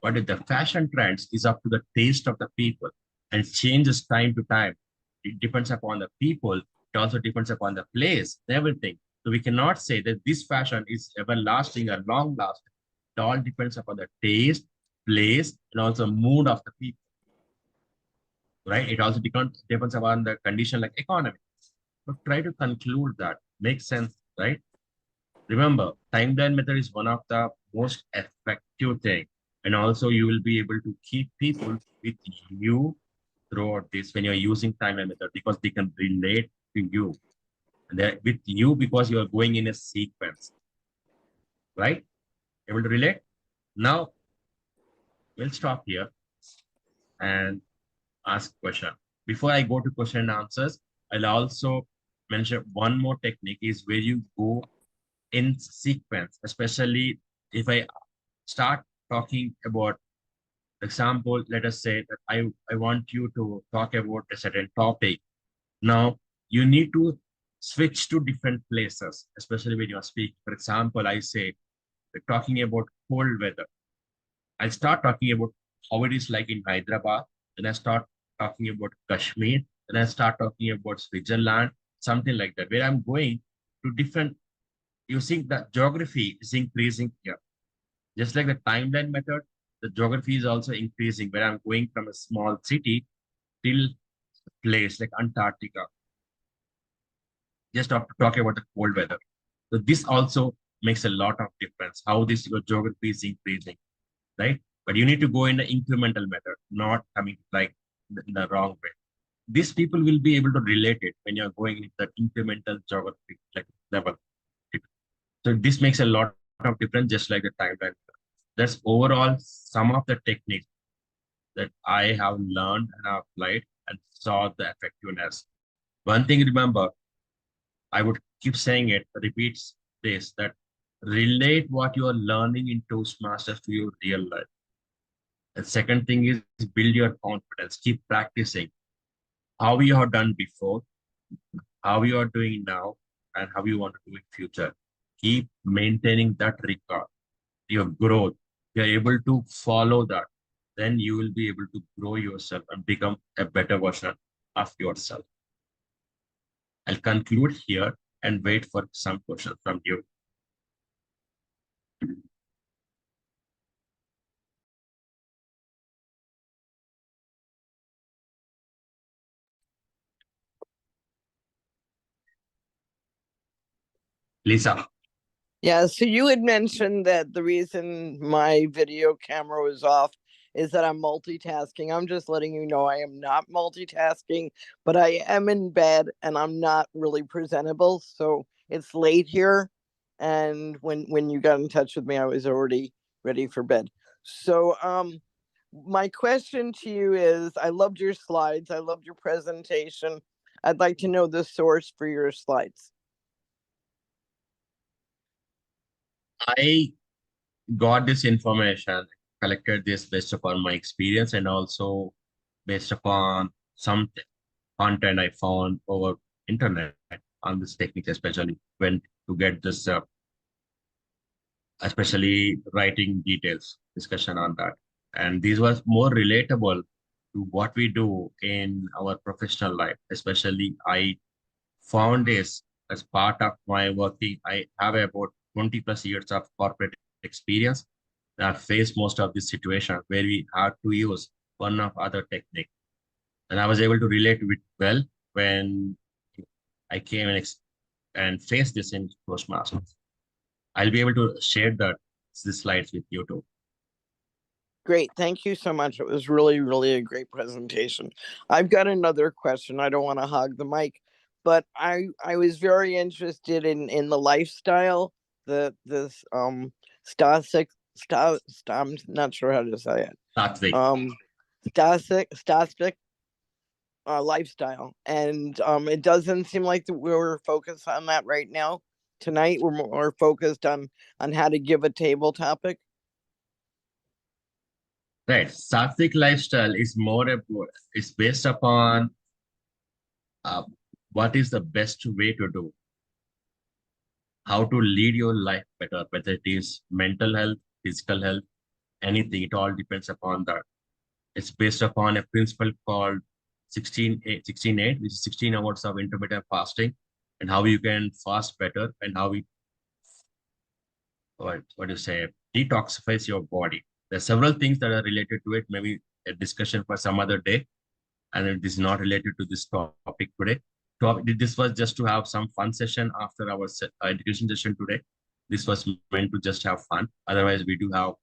But if the fashion trends is up to the taste of the people and changes time to time, it depends upon the people. It also depends upon the place, everything. So we cannot say that this fashion is everlasting or long lasting. It all depends upon the taste, place, and also mood of the people, right? It also depends upon the condition like economy. So try to conclude that. Makes sense, right? Remember, timeline method is one of the most effective thing. And also you will be able to keep people with you throughout this when you're using timeline method because they can relate to you. And they're with you because you are going in a sequence, right? Able to relate? Now, we'll stop here and ask question. Before I go to question and answers, I'll also mention one more technique is where you go in sequence, especially if I start talking about example, let us say that I want you to talk about a certain topic. Now you need to switch to different places, especially when you are speaking. For example, I say talking about cold weather. I start talking about how it is like in Hyderabad, then I start talking about Kashmir, then I start talking about Switzerland, something like that, where I'm going to different, you see the geography is increasing here. Just like the timeline method, the geography is also increasing where I'm going from a small city till a place like Antarctica. Just to talk about the cold weather. So this also makes a lot of difference, how this your geography is increasing, right? But you need to go in the incremental method, not coming like in the wrong way. These people will be able to relate it when you're going into the incremental geography like level. So this makes a lot of difference, just like the timeline. That's overall some of the techniques that I have learned and applied and saw the effectiveness. One thing remember, I would keep saying it, repeats this, that relate what you are learning in Toastmasters to your real life. The second thing is build your confidence, keep practicing how you have done before, how you are doing now, and how you want to do in future. Keep maintaining that record, your growth. You're able to follow that, then you will be able to grow yourself and become a better version of yourself. I'll conclude here and wait for some questions from you. Lisa. Yeah, so you had mentioned that the reason my video camera was off is that I'm multitasking. I'm just letting you know I am not multitasking, but I am in bed and I'm not really presentable. So it's late here. And when you got in touch with me, I was already ready for bed. So my question to you is, I loved your slides. I loved your presentation. I'd like to know the source for your slides. I got this information, collected this based upon my experience and also based upon some content I found over internet on this technique, especially when to get this, especially writing details, discussion on that. And this was more relatable to what we do in our professional life, especially I found this as part of my working. I have about 20 plus years of corporate experience. I've faced most of this situation where we had to use one of other technique. And I was able to relate to it well when I came and faced this in Toastmasters. I'll be able to share the slides with you too. Great. Thank you so much. It was really, really a great presentation. I've got another question. I don't want to hog the mic, but I was very interested in the lifestyle, this Stasic, I'm not sure how to say it. Sattvic. Sattvic lifestyle, and it doesn't seem like we're focused on that right now. Tonight we're more focused on how to give a table topic. Right. Sattvic lifestyle is more about, it's based upon what is the best way to do, how to lead your life better, whether it is mental health, physical health, anything. It all depends upon that. It's based upon a principle called 16-8, which is 16 hours of intermittent fasting, and how you can fast better and how we, what do you say, detoxifies your body. There are several things that are related to it, maybe a discussion for some other day, and it is not related to this topic today. This was just to have some fun session after our education session today. This was meant to just have fun. Otherwise, we do have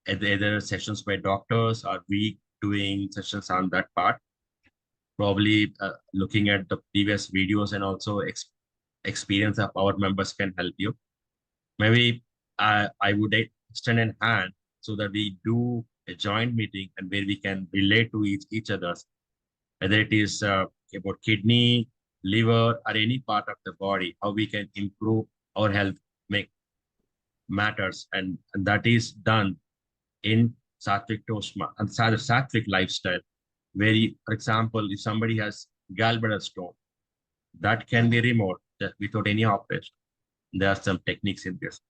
either sessions by doctors or we doing sessions on that part. Probably looking at the previous videos and also experience of our members can help you. Maybe I would extend a hand so that we do a joint meeting and where we can relate to each other's, whether it is about kidney, liver, or any part of the body, how we can improve our health matters. And that is done in Sattvic and Sattvic lifestyle, where, for example, if somebody has gallbladder stone, that can be removed without any operation. There are some techniques in this.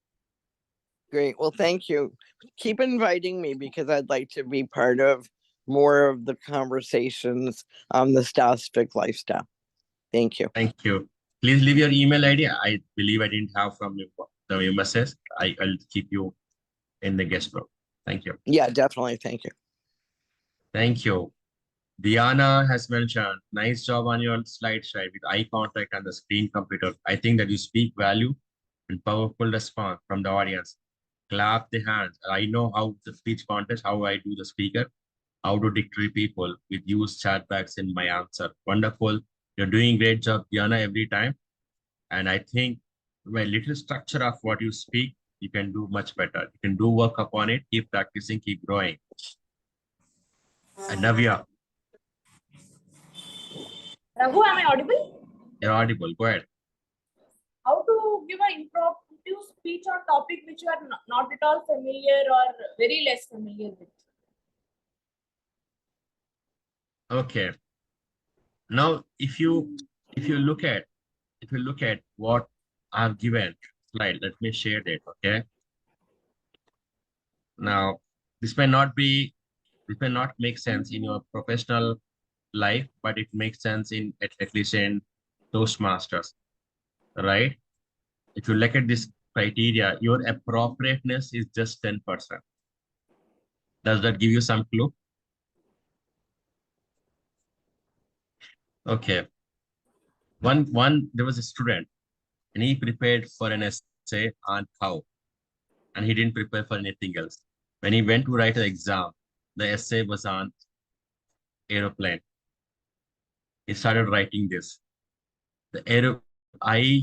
Great. Well, thank you. Keep inviting me because I'd like to be part of more of the conversations on the Sattvic lifestyle. Thank you. Thank you. Please leave your email ID. I believe I didn't have from you the message. I'll keep you in the guest book. Thank you. Yeah, definitely. Thank you. Thank you. Diana has mentioned, nice job on your slide share with eye contact and the screen computer. I think that you speak value and powerful response from the audience. Clap the hands. I know how the speech contest, how I do the speaker, how to dictate people with use chat bags in my answer. Wonderful. You're doing great job, Diana, every time. And I think by little structure of what you speak, you can do much better. You can do work upon it, keep practicing, keep growing. And Navya. Raghu, am I audible? You're audible. Go ahead. How to give an impromptu speech on topic which you are not at all familiar or very less familiar with? Okay. Now, if you look at what I've given slide, let me share that. Okay. Now, this may not make sense in your professional life, but it makes sense in at least in Toastmasters, right? If you look at this criteria, your appropriateness is just 10%. Does that give you some clue? Okay. There was a student and he prepared for an essay on cow and he didn't prepare for anything else. When he went to write the exam, the essay was on aeroplane. He started writing this. I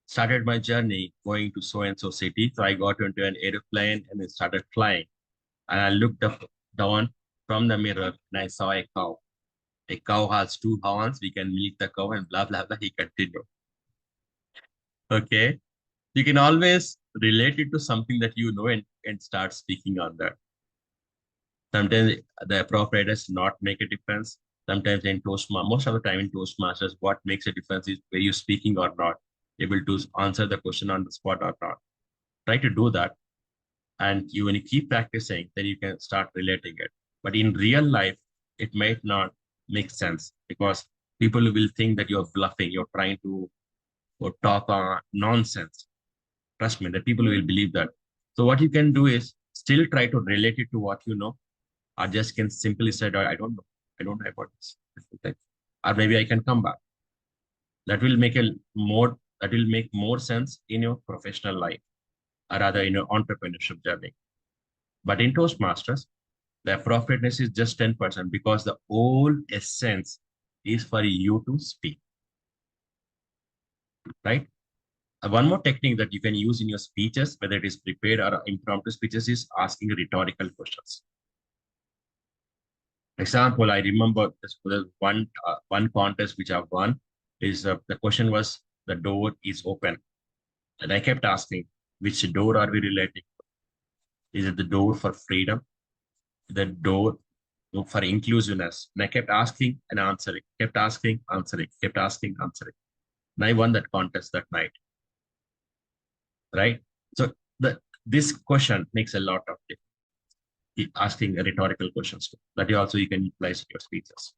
started my journey going to so-and-so city. So I got into an airplane and it started flying. And I looked down from the mirror and I saw a cow. A cow has 2 horns. We can milk the cow and blah, blah, blah. He continued. Okay. You can always relate it to something that you know and start speaking on that. Sometimes the appropriateness not make a difference. Sometimes in Toastmasters, most of the time in Toastmasters, what makes a difference is were you speaking or not, able to answer the question on the spot or not. Try to do that. And when you keep practicing, then you can start relating it. But in real life, it might not make sense because people will think that you're bluffing, you're trying to talk nonsense. Trust me, that people will believe that. So what you can do is still try to relate it to what you know, or just can simply say, I don't know. I don't know about this. Or maybe I can come back. That will make more sense in your professional life or rather in your entrepreneurship journey. But in Toastmasters, the appropriateness is just 10% because the whole essence is for you to speak. Right? One more technique that you can use in your speeches, whether it is prepared or impromptu speeches, is asking rhetorical questions. Example, I remember there's one contest which I've won is the question was the door is open. And I kept asking, which door are we relating? Is it the door for freedom? The door for inclusiveness? And I kept asking and answering, kept asking, answering, kept asking, answering. And I won that contest that night. Right? So this question makes a lot of difference. Asking rhetorical questions that you can utilize in your speeches.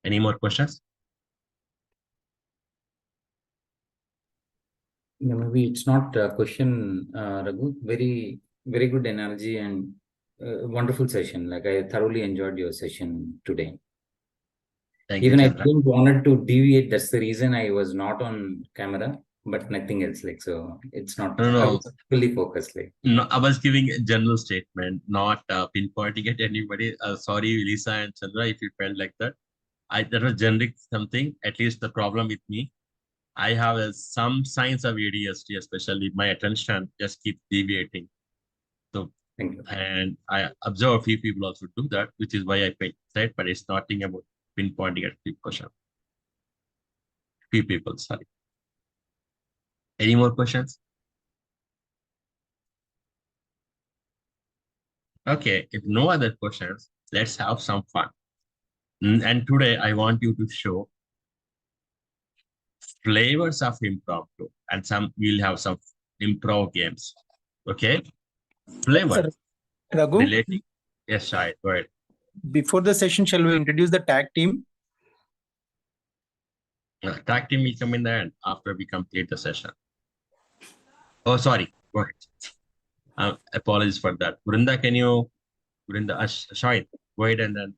Any more questions? Yeah, maybe it's not a question, Raghu. Very good energy and wonderful session. Like I thoroughly enjoyed your session today. Thank Even you, I Chandra. didn't wanted to deviate. That's the reason I was not on camera, but nothing else. Like so, it's not. No, I was fully focused. Like no, I was giving a general statement, not pinpointing at anybody. Sorry, Lisa and Chandra, if you felt like that. That was generic something. At least the problem with me, I have some signs of ADHD, especially my attention just keeps deviating. So, thank you. and I observe a few people also do that, which is why I said, but it's nothing about pinpointing at the question. Few people, sorry. Any more questions? Okay, if no other questions, let's have some fun. And today I want you to show flavors of impromptu and we'll have some improv games. Okay? Flavor Raghu, relating. Yes, Shai, go ahead. before the session, shall we introduce the tag team? Tag team will come in the end after we complete the session. Oh, sorry. Go ahead. Apologies for that. Vrinda, Shai, go ahead and then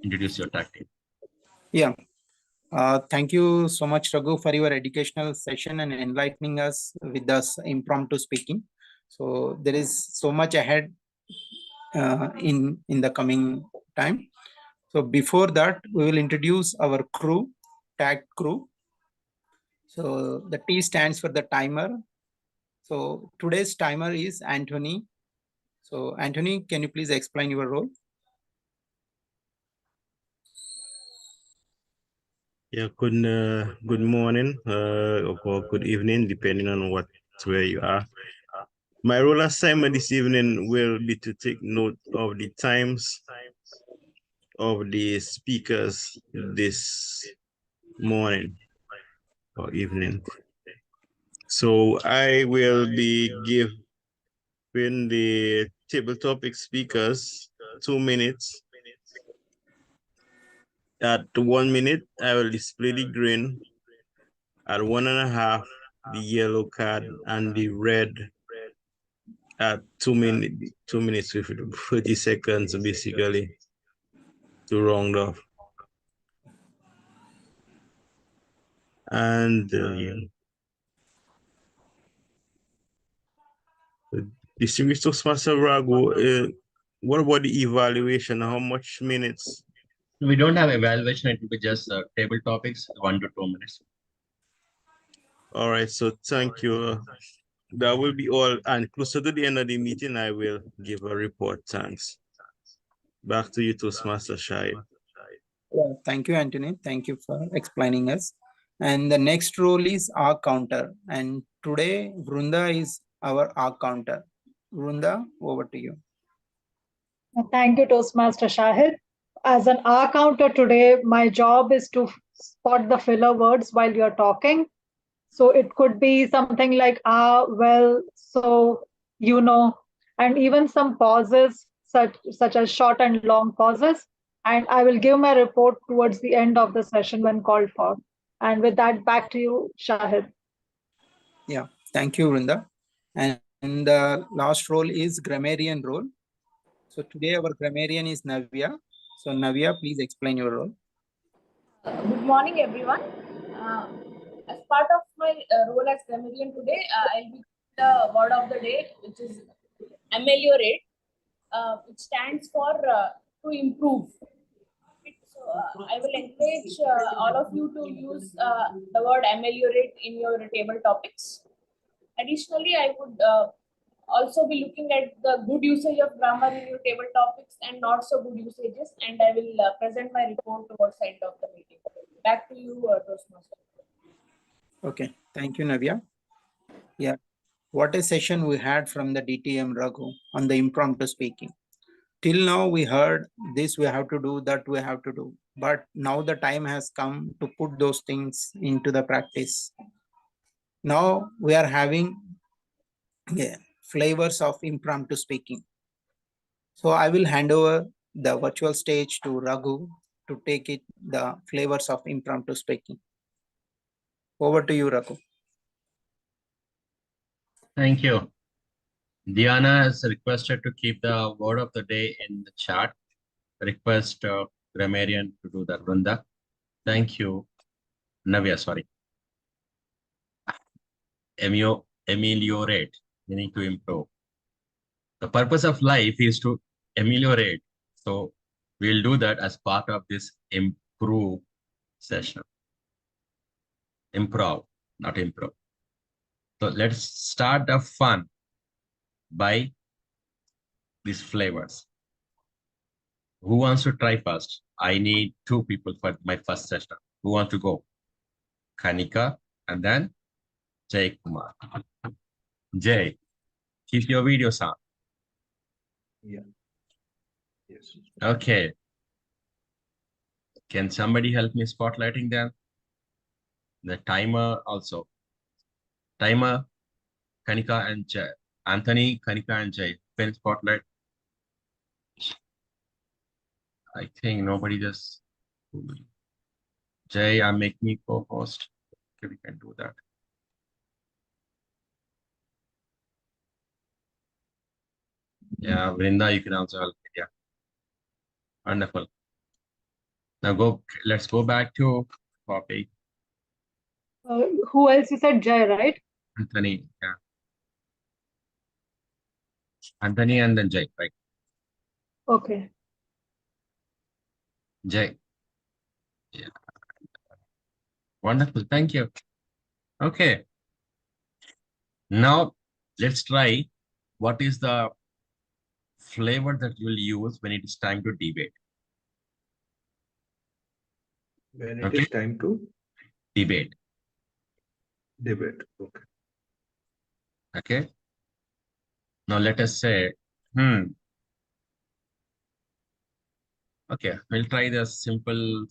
introduce your tag team. Yeah. Thank you so much, Raghu, for your educational session and enlightening us with this impromptu speaking. So there is so much ahead in the coming time. So before that, we will introduce our crew, tag crew. So the T stands for the timer. So today's timer is Anthony. So Anthony, can you please explain your role? Yeah, good morning or good evening, depending on where you are. My role assignment this evening will be to take note of the times of the speakers this morning or evening. So I will be giving the table topic speakers 2 minutes. At 1 minute, I will display the green. At 1.5, the yellow card, and the red at 2 minutes with 30 seconds basically to round off. And distinguished Toastmaster Rago, what about the evaluation? How much minutes? We don't have evaluation. It will be just table topics, 1 to 2 minutes. All right, so thank you. That will be all. And closer to the end of the meeting, I will give a report. Thanks. Back to you, Toastmaster Shai. Yeah, thank you, Anthony. Thank you for explaining us. And the next role is arc counter. And today, Vrunda is our arc counter. Vrunda, over to you. Thank you, Toastmaster Shahid. As an R counter today, my job is to spot the filler words while you're talking. So it could be something like, well, so, and even some pauses, such as short and long pauses. And I will give my report towards the end of the session when called for. And with that, back to you, Shahid. Yeah, thank you, Vrunda. And the last role is grammarian role. So today our grammarian is Navya. So Navya, please explain your role. Good morning, everyone. As part of my role as grammarian today, I'll be the word of the day, which is ameliorate, which stands for to improve. So I will encourage all of you to use the word ameliorate in your table topics. Additionally, I would also be looking at the good usage of grammar in your table topics and not so good usages, and I will present my report towards the end of the meeting. Back to you, Toastmaster. Okay, thank you, Navya. Yeah, what a session we had from the DTM Raghu on the impromptu speaking. Till now, we heard this we have to do, that we have to do. But now the time has come to put those things into the practice. Now we are having flavors of impromptu speaking. So I will hand over the virtual stage to Raghu to take it the flavors of impromptu speaking. Over to you, Raghu. Thank you. Diana is requested to keep the word of the day in the chat. Request grammarian to do that, Vrunda. Thank you. Navya, sorry. Ameliorate, meaning to improve. The purpose of life is to ameliorate. So we'll do that as part of this improve session. Improv, not improve. So let's start the fun by these flavors. Who wants to try first? I need 2 people for my first session. Who wants to go? Kanika and then Jay Kumar. Jay, keep your videos on. Yeah. Yes. Okay. Can somebody help me spotlighting them? The timer also. Timer, Kanika and Jay. Anthony, Kanika and Jay. Can spotlight? I think nobody just. Jay, I'm making me co-host. Okay, we can do that. Yeah, Vrinda, you can also help. Yeah. Wonderful. Now let's go back to topic. Who else? You said Jay, right? Anthony, yeah. Anthony and then Jay, right? Okay. Jay. Yeah. Wonderful. Thank you. Okay. Now let's try what is the flavor that you will use when it is time to debate. When it is time to debate. Debate. Okay. Okay. Now let us say, okay, we'll try the simple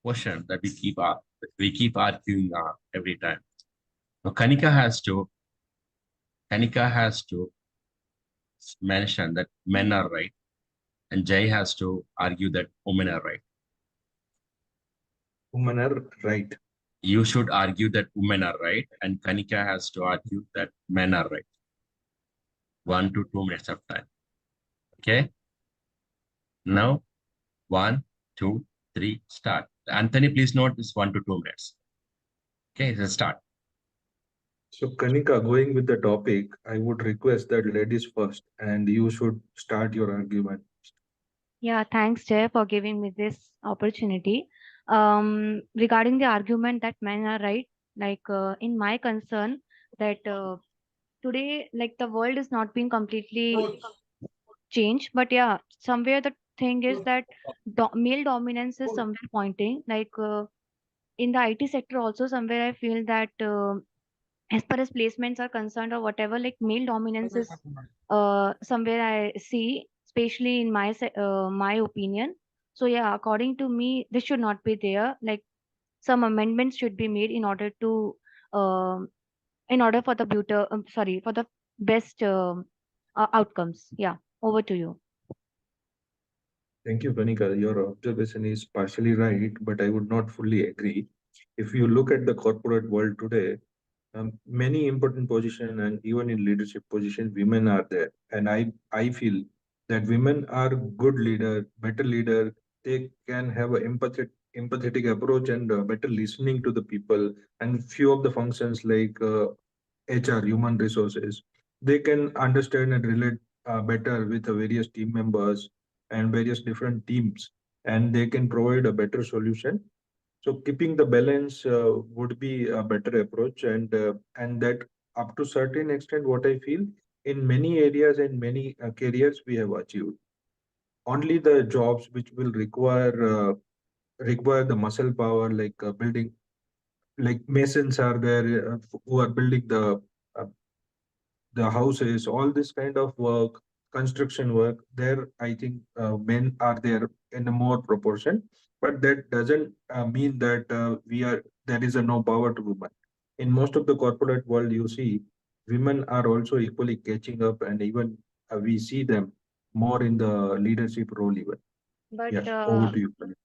question that we keep arguing every time. Now Kanika has to mention that men are right, and Jay has to argue that women are right. Women are right. You should argue that women are right, and Kanika has to argue that men are right. 1 to 2 minutes of time. Okay. Now, 1, 2, 3, start. Anthony, please note this 1 to 2 minutes. Okay, let's start. So Kanika, going with the topic, I would request that ladies first, and you should start your argument. Yeah, thanks, Jay, for giving me this opportunity. Regarding the argument that men are right, like in my concern that today, like the world is not being completely changed, but yeah, somewhere the thing is that male dominance is somewhere pointing. Like in the IT sector, also somewhere I feel that as far as placements are concerned or whatever, like male dominance is somewhere I see, especially in my opinion. So yeah, according to me, this should not be there. Like some amendments should be made um in order for the for the best outcomes. Yeah, over to you. Thank you, Kanika. Your observation is partially right, but I would not fully agree. If you look at the corporate world today, many important positions and even in leadership positions, women are there. And I feel that women are good leader, better leader. They can have an empathetic approach and better listening to the people. And few of the functions like HR, human resources, they can understand and relate better with the various team members and various different teams, and they can provide a better solution. So keeping the balance would be a better approach, and that up to certain extent, what I feel in many areas and many careers we have achieved. Only the jobs which will require the muscle power, like building, like masons are there who are building uh, the houses, all this kind of work, construction work. There, I think men are there in a more proportion, but that doesn't mean that there is a no power to women. In most of the corporate world, you see women are also equally catching up, and even we see them more in the leadership role even. But Yeah, over to you, Pranit.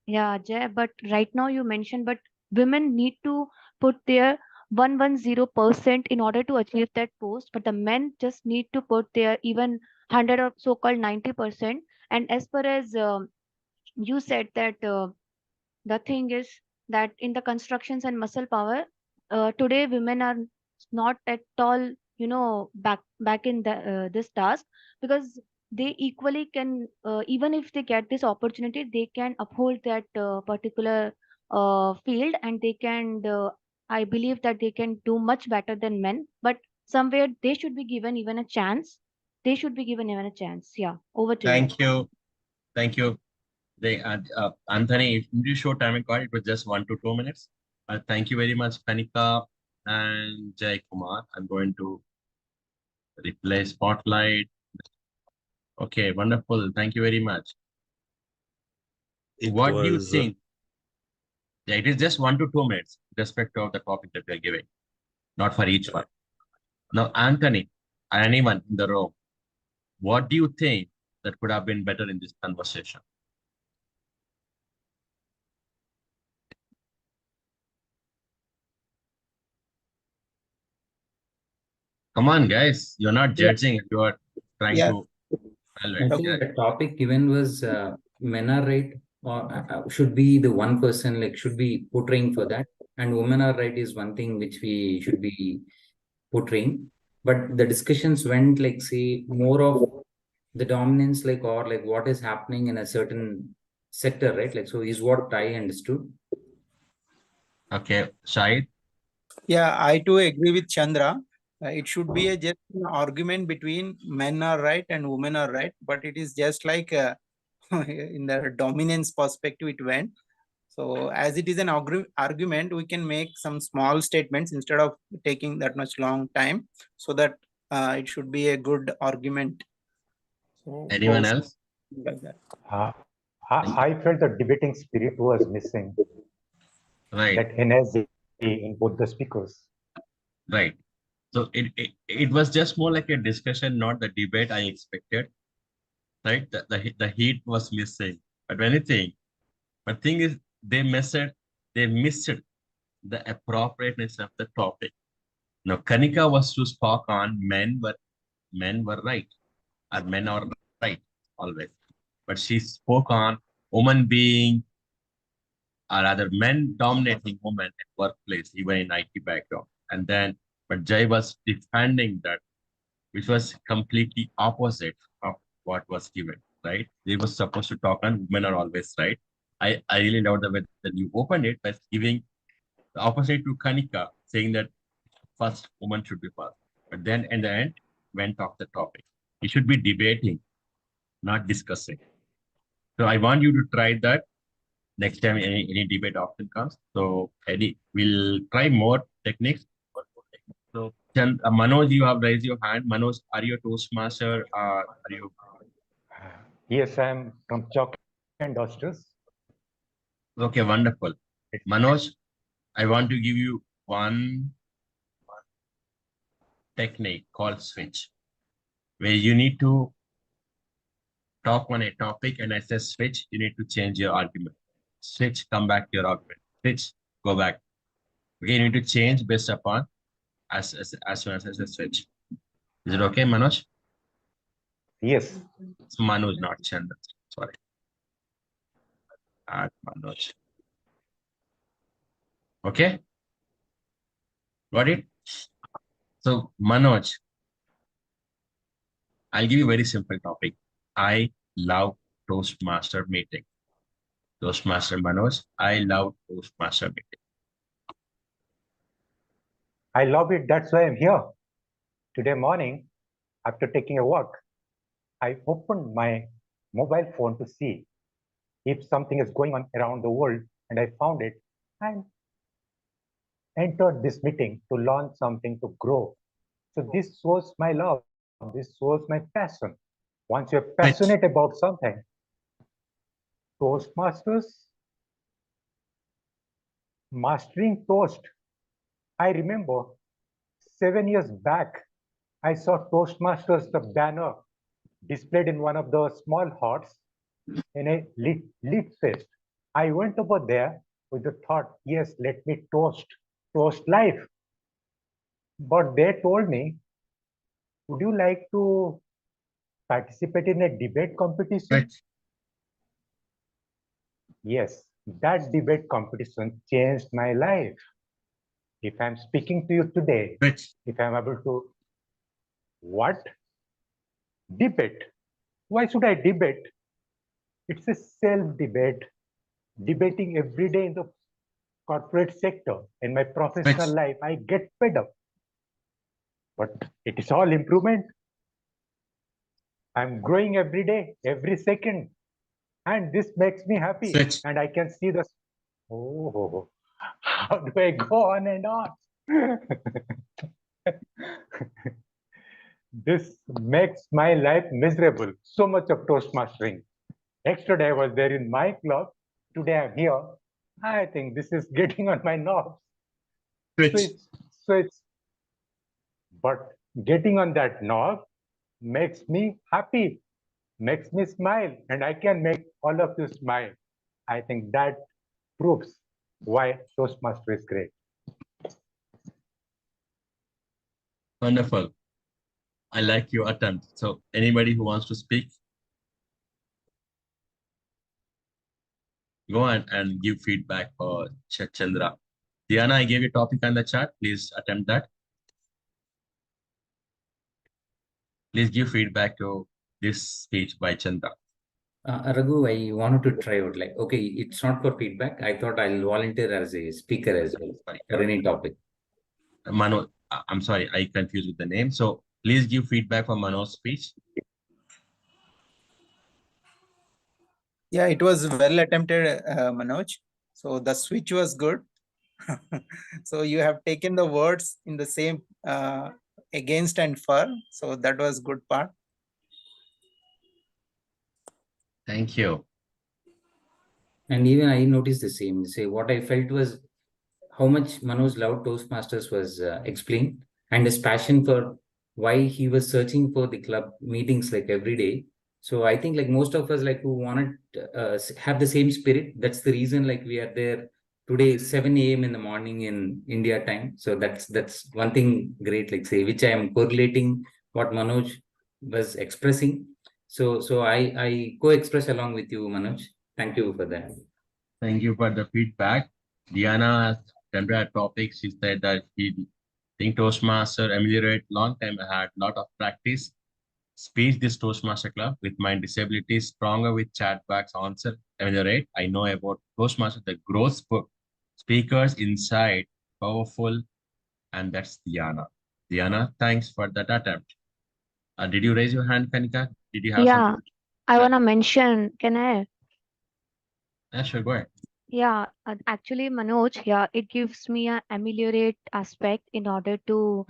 yeah, Jay, but right now you mentioned, but women need to put their 110% in order to achieve that post, but the men just need to put their even 100 or so-called 90%. And as far as you said that the thing is that in the constructions and muscle power, today women are not at all, back in this task, because they equally can, even if they get this opportunity, they can uphold that particular field, and they can, I believe that they can do much better than men, but somewhere they should be given even a chance. They should be given even a chance. Yeah, over to you. Thank you. Thank you. Anthony, if you show time and card, it was just 1 to 2 minutes. Thank you very much, Kanika and Jay Kumar. I'm going to replay spotlight. Okay, wonderful. Thank you very much. What do you think? Yeah, it is just 1 to 2 minutes, respect of the topic that we are giving, not for each one. Now, Anthony, anyone in the room, what do you think that could have been better in this conversation? Come on, guys. You're not judging. You are trying Yeah. to I evaluate. think the topic given was men are right, or should be the one person, like should be portraying for that, and women are right is one thing which we should be portraying. But the discussions went like, say, more of the dominance, like, or like what is happening in a certain sector, right? Like, so is what I understood. Okay, Shahid? Yeah, I too agree with Chandra. It should be just an argument between men are right and women are right, but it is just like in the dominance perspective it went. So as it is an argument, we can make some small statements instead of taking that much long time, so that it should be a good argument. So Anyone else? like that. I felt the debating spirit was missing. Right. That energy in both the speakers. Right. So it was just more like a discussion, not the debate I expected. Right. The heat was missing. But anything. But thing is, they missed the appropriateness of the topic. Now, Kanika was to speak on men were right, or men are right always. But she spoke on woman being, or rather men dominating women at workplace, even in IT background. And then, but Jay was defending that, which was completely opposite of what was given, right? They was supposed to talk on women are always right. I really love the way that you opened it by giving the opposite to Kanika, saying that first woman should be first. But then in the end, went off the topic. You should be debating, not discussing. So I want you to try that next time any debate option comes. So we'll try more techniques. So Manoj, you have raised your hand. Manoj, are you a Toastmaster? Are you? Yes, I'm from Chalk and Dosters. Okay, wonderful. Manoj, I want to give you one technique called switch, where you need to talk on a topic, and I say switch, you need to change your argument. Switch, come back to your argument. Switch, go back. Okay, you need to change based upon as soon as I switch. Is it okay, Manoj? Yes. It's Manoj, not Chandra. Sorry. Manoj. Okay? Got it? So, Manoj, I'll give you a very simple topic. I love Toastmaster meeting. Toastmaster Manoj, I love Toastmaster meeting. I love it. That's why I'm here. Today morning, after taking a walk, I opened my mobile phone to see if something is going on around the world, and I found it and entered this meeting to learn something to grow. So this shows my love, this shows my passion. Once you're passionate about something, Toastmasters, mastering toast. I remember 7 years back, I saw Toastmasters, the banner displayed in one of the small huts in a lit fest. I went over there with the thought, yes, let me toast life. But they told me, would you like to participate in a debate competition? Yes, that debate competition changed my life. If I'm speaking to you today, if I'm able to, what? Debate. Why should I debate? It's a self-debate, debating every day in the corporate sector. In my professional life, I get fed up. But it is all improvement. I'm growing every day, every second. And this makes me happy. And I can see the, oh, how do I go on and on? This makes my life miserable. So much of Toastmastering. Yesterday I was there in my club. Today I'm here. I think this is getting on my nerves. But getting on that knob makes me happy, makes me smile, and I can make all of you smile. I think that proves why Toastmaster is great. Wonderful. I like your attempt. So anybody who wants to speak, go on and give feedback for Chandra. Diana, I gave you a topic on the chat. Please attempt that. Please give feedback to this speech by Chandra. Raghu, I wanted to try out like, okay, it's not for feedback. I thought I'll volunteer as a speaker as well for any topic. Mano, I'm sorry, I confused with the name. So please give feedback for Mano's speech. Yeah, it was well attempted, Manoj. So the switch was good. So you have taken the words in the same against and for. So that was good part. Thank you. And even I noticed the same. Say what I felt was how much Manoj loved Toastmasters was explained, and his passion for why he was searching for the club meetings like every day. So I think like most of us like who wanted have the same spirit. That's the reason like we are there today 7 a.m. in the morning in India time. So that's one thing great like say which I am correlating what Manoj was expressing. So I co-express along with you, Manoj. Thank you for that. Thank you for the feedback. Diana attempted a topic. She said that she think Toastmaster ameliorate long time. I had lot of practice. Speech this Toastmaster club with my disability stronger with chat backs answer ameliorate. I know about Toastmaster the growth speakers inside powerful, and that's Diana. Diana, thanks for that attempt. Did you raise your hand, Kanika? Did you have Yeah, something? I wanna mention, can I? Yeah, sure, go ahead. Yeah, actually, Manoj, yeah, it gives me a ameliorate aspect in order to,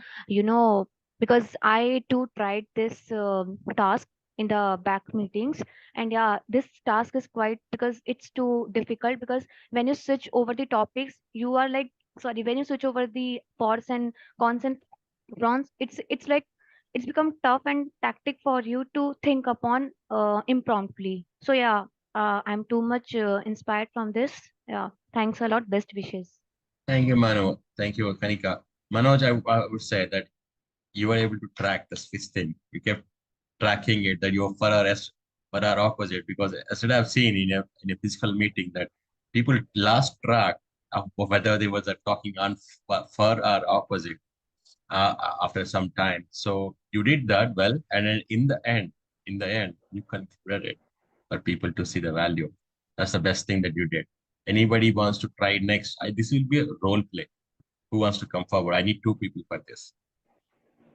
because I too tried this task in the back meetings, and yeah, this task is quite because it's too difficult because when you switch over the topics, you are like, sorry, when you switch over the pros and cons and pros, it's like it's become tough and tactic for you to think upon impromptu. So yeah, I'm too much inspired from this. Yeah, thanks a lot. Best wishes. Thank you, Manu. Thank you, Kanika. Manoj, I would say that you were able to track the Swiss thing. You kept tracking it that you're for our opposite because as I've seen in a physical meeting that people lost track of whether they was talking on for or opposite after some time. So you did that well, and then in the end, you concluded it for people to see the value. That's the best thing that you did. Anybody wants to try next? This will be a role play. Who wants to come forward? I need 2 people for this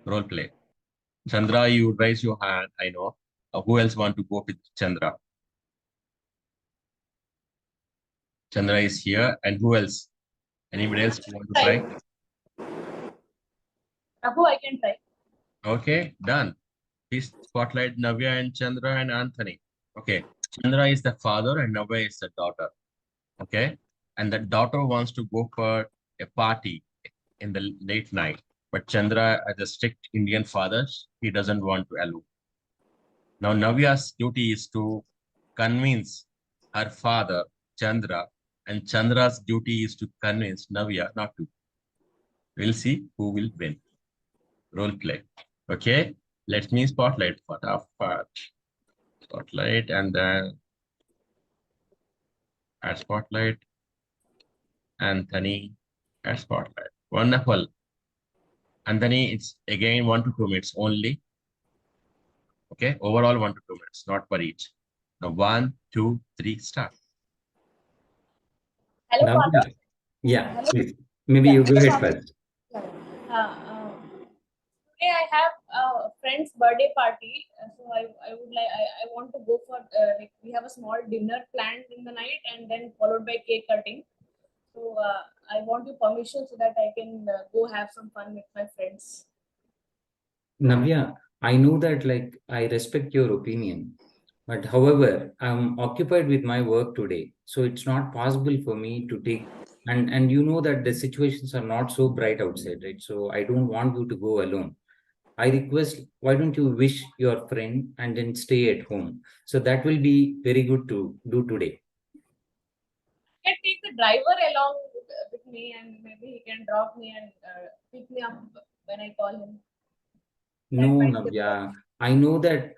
role play. Chandra, you raise your hand. I know. Who else want to go with Chandra? Chandra is here. And who else? Anybody else who want to try? Prabhu, I can try. Okay, done. Please spotlight Navya and Chandra and Anthony. Okay, Chandra is the father and Navya is the daughter. Okay, and the daughter wants to go for a party in the late night, but Chandra, as a strict Indian father, he doesn't want to allow. Now Navya's duty is to convince her father, Chandra, and Chandra's duty is to convince Navya not to. We'll see who will win. Role play. Okay, let me spotlight for the part. Spotlight and then add spotlight. Anthony, add spotlight. Wonderful. Anthony, it's again 1 to 2 minutes only. Okay, overall 1 to 2 minutes, not per each. Now 1, 2, 3, start. Hello, Now, Father. yeah, Hello. please. Maybe Yeah, you go hello, ahead Father. first. Today I have a friend's birthday party, so I would like I want to go for like we have a small dinner planned in the night and then followed by cake cutting. So I want your permission so that I can go have some fun with my friends. Navya, I know that I respect your opinion, but however, I'm occupied with my work today, so it's not possible for me to take. And you know that the situations are not so bright outside, right? So I don't want you to go alone. I request, why don't you wish your friend and then stay at home? So that will be very good to do today. I can take the driver along with me and maybe he can drop me and pick me up when I call him. No, might be Navya, I know that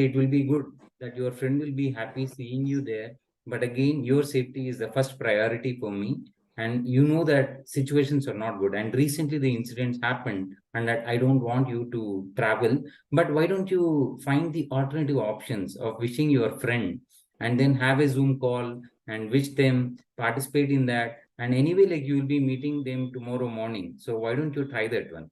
it will be good, that your friend will be happy seeing you there. But again, your safety is the first priority for me. And you know that situations are not good. And recently the incidents happened, and that I don't want you to travel. But why don't you find the alternative options of wishing your friend and then have a Zoom call and wish them, participate in that. And anyway, you will be meeting them tomorrow morning. So why don't you try that one?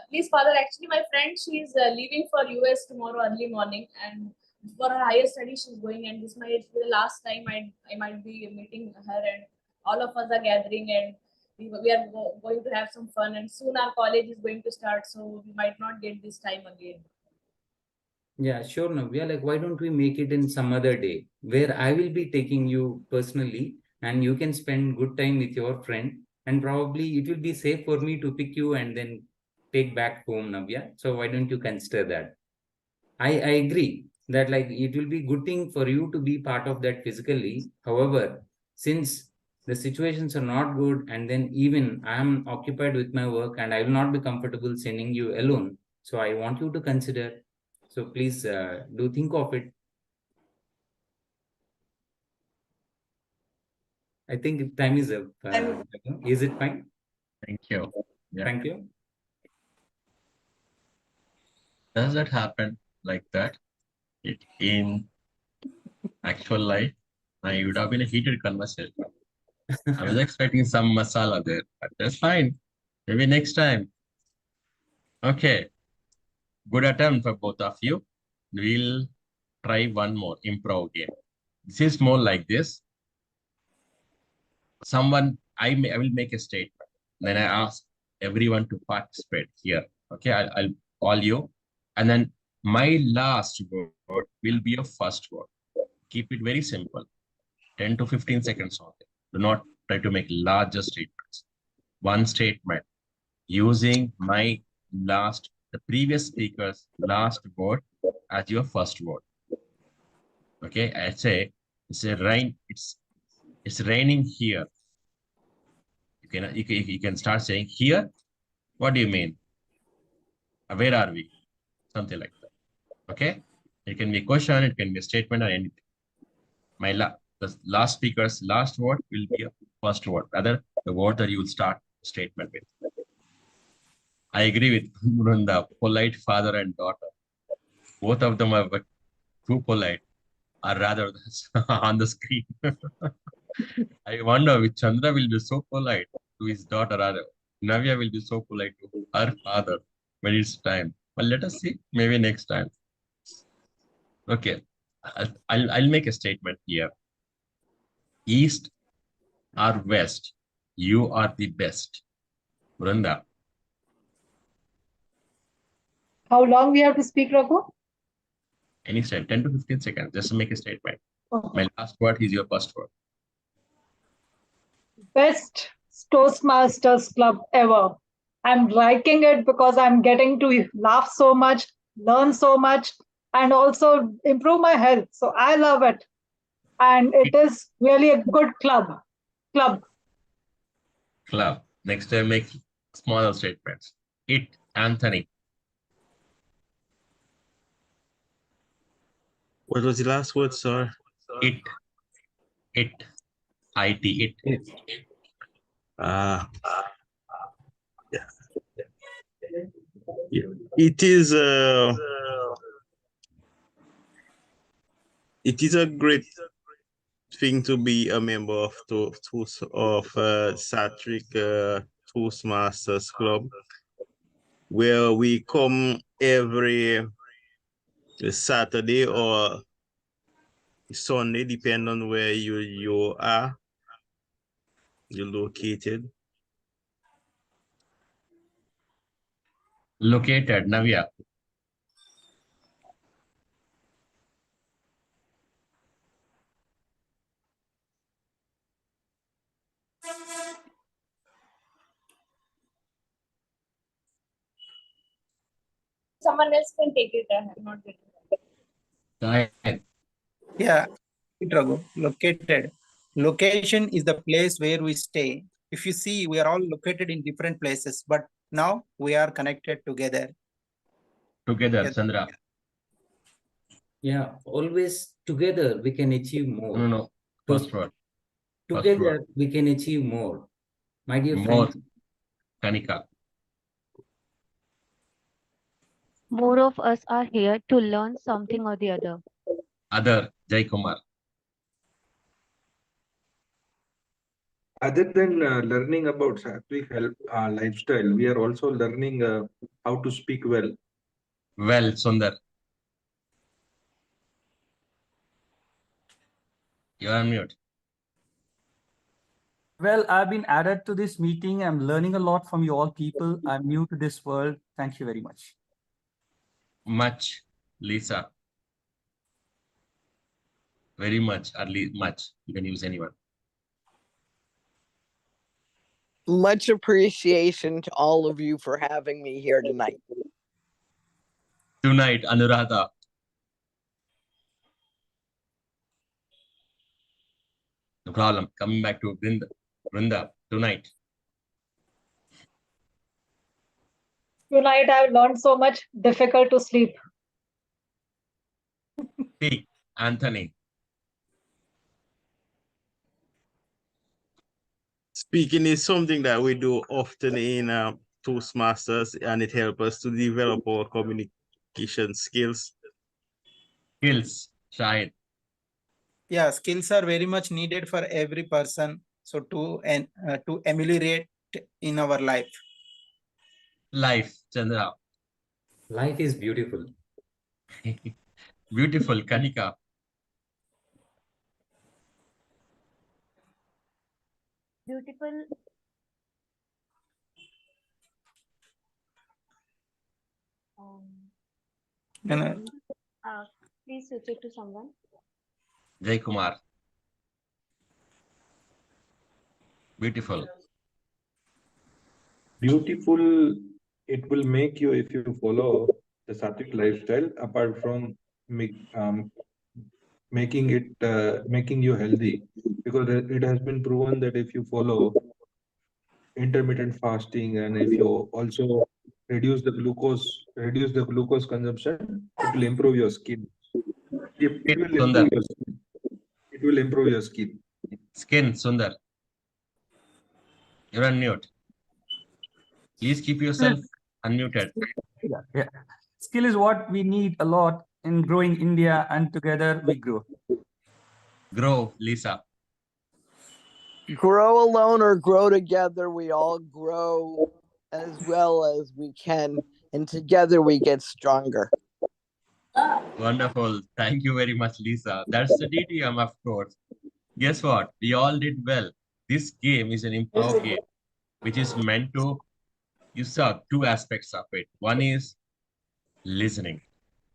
Please, Father. Actually, my friend, she's leaving for US tomorrow early morning, and for her higher studies, she's going. And this might be the last time I might be meeting her, and all of us are gathering, and we are going to have some fun. And soon our college is going to start, so we might not get this time again. Yeah, sure, Navya. Why don't we make it in some other day where I will be taking you personally and you can spend good time with your friend, and probably it will be safe for me to pick you and then take back home, Navya. So why don't you consider that? I agree that it will be good thing for you to be part of that physically. However, since the situations are not good and then even I am occupied with my work and I will not be comfortable sending you alone. So I want you to consider. So please do think of it. I think time is up. Is it fine? Thank you. Yeah. Thank you. Does that happen like that? In actual life, it would have been a heated conversation. I was expecting some masala there, but that's fine. Maybe next time. Okay, good attempt for both of you. We'll try one more improv game. This is more like this. I will make a statement. Then I ask everyone to participate here. Okay, I'll call you. And then my last word will be your first word. Keep it very simple. 10 to 15 seconds only. Do not try to make larger statements. One statement using the previous speaker's last word as your first word. Okay, I say it's raining here. You can start saying here. What do you mean? Where are we? Something like that. Okay, it can be a question, it can be a statement, or anything. The last speaker's last word will be a first word, rather the word that you will start statement with. I agree with Murunda, polite father and daughter. Both of them are too polite, or rather on the screen. I wonder which Chandra will be so polite to his daughter, or Navya will be so polite to her father. But it's time. Well, let us see. Maybe next time. Okay. I'll make a statement here. East or West, you are the best. Vrunda. How long we have to speak, Raghu? Any time, 10 to 15 seconds, just to make a statement. Okay. My last word is your first word. Best Toastmasters club ever. I'm liking it because I'm getting to laugh so much, learn so much, and also improve my health. So I love it. And it is really a good club. Club. Next time, make smaller statements. It, Anthony. What was the last word, sir? It. IT. It. Yeah. It is a great thing to be a member of Sattvic Toastmasters Club, where we come every Saturday or Sunday, depending on where you're located. Located, Navya. Someone else can take it. I have not taken it. Yeah, Raghu, located. Location is the place where we stay. If you see, we are all located in different places, but now we are connected together. Together, Chandra. Yeah, always together we can achieve more. No. First word. Together we can achieve more. My dear More. friends. Kanika. More of us are here to learn something or the other. Other, Jai Kumar. Other than learning about Sattvic lifestyle, we are also learning how to speak well. Well, Sundar. You are on mute. Well, I've been added to this meeting. I'm learning a lot from you all people. I'm new to this world. Thank you very much. Much, Lisa. Very much, or much. You can use anyone. Much appreciation to all of you for having me here tonight. Tonight, Anuradha. No problem. Coming back to Vrinda tonight. Tonight I've learned so much, difficult to sleep. T. Anthony. Speaking is something that we do often in Toastmasters, and it helps us to develop our communication skills. Skills, Shahid. Yeah, skills are very much needed for every person. So to ameliorate in our life. Life, Chandra. Life is beautiful. Beautiful, Kanika. Beautiful. Please switch it to someone. Jai Kumar. Beautiful. Beautiful, it will make you if you follow the Sattvic lifestyle, apart from making you healthy, because it has been proven that if you follow intermittent fasting and if you also reduce the glucose consumption, it will improve your skin. It will improve your skin. It will improve your skin. Skin, Sundar. You're on mute. Please keep yourself unmuted. Yeah. Skill is what we need a lot in growing India, and together we grow. Grow, Lisa. Grow alone or grow together, we all grow as well as we can. and together we get stronger. Wonderful. Thank you very much, Lisa. That's the DTM, of course. Guess what? We all did well. This game is an improv game, which is meant to, you saw two aspects of it. One is listening,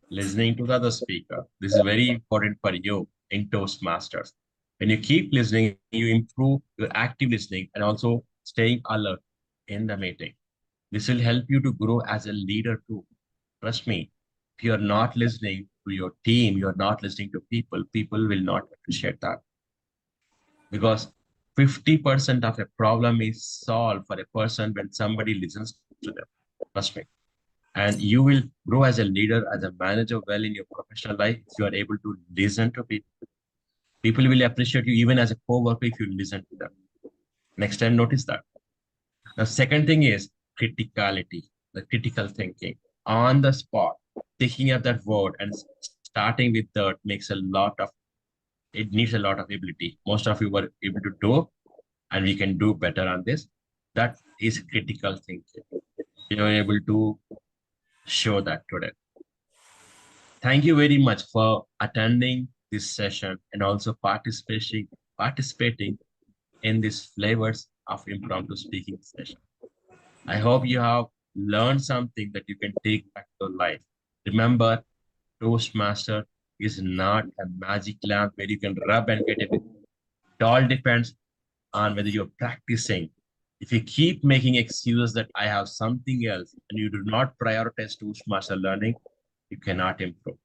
listening to the other speaker. This is very important for you in Toastmasters. When you keep listening, you improve your active listening and also staying alert in the meeting. This will help you to grow as a leader too. Trust me, if you're not listening to your team, you're not listening to people, people will not appreciate that. Because 50% of a problem is solved for a person when somebody listens to them. Trust me. And you will grow as a leader, as a manager well in your professional life if you are able to listen to people. People will appreciate you even as a co-worker if you listen to them. Next time, notice that. The second thing is criticality, the critical thinking. On the spot, taking up that word and starting with that makes a lot of, it needs a lot of ability. Most of you were able to do, and we can do better on this. That is critical thinking. You are able to show that today. Thank you very much for attending this session and also participating in these flavors of impromptu speaking session. I hope you have learned something that you can take back to life. Remember, Toastmaster is not a magic lamp where you can rub and get it. It all depends on whether you're practicing. If you keep making excuses that I have something else and you do not prioritize Toastmaster learning, you cannot improve.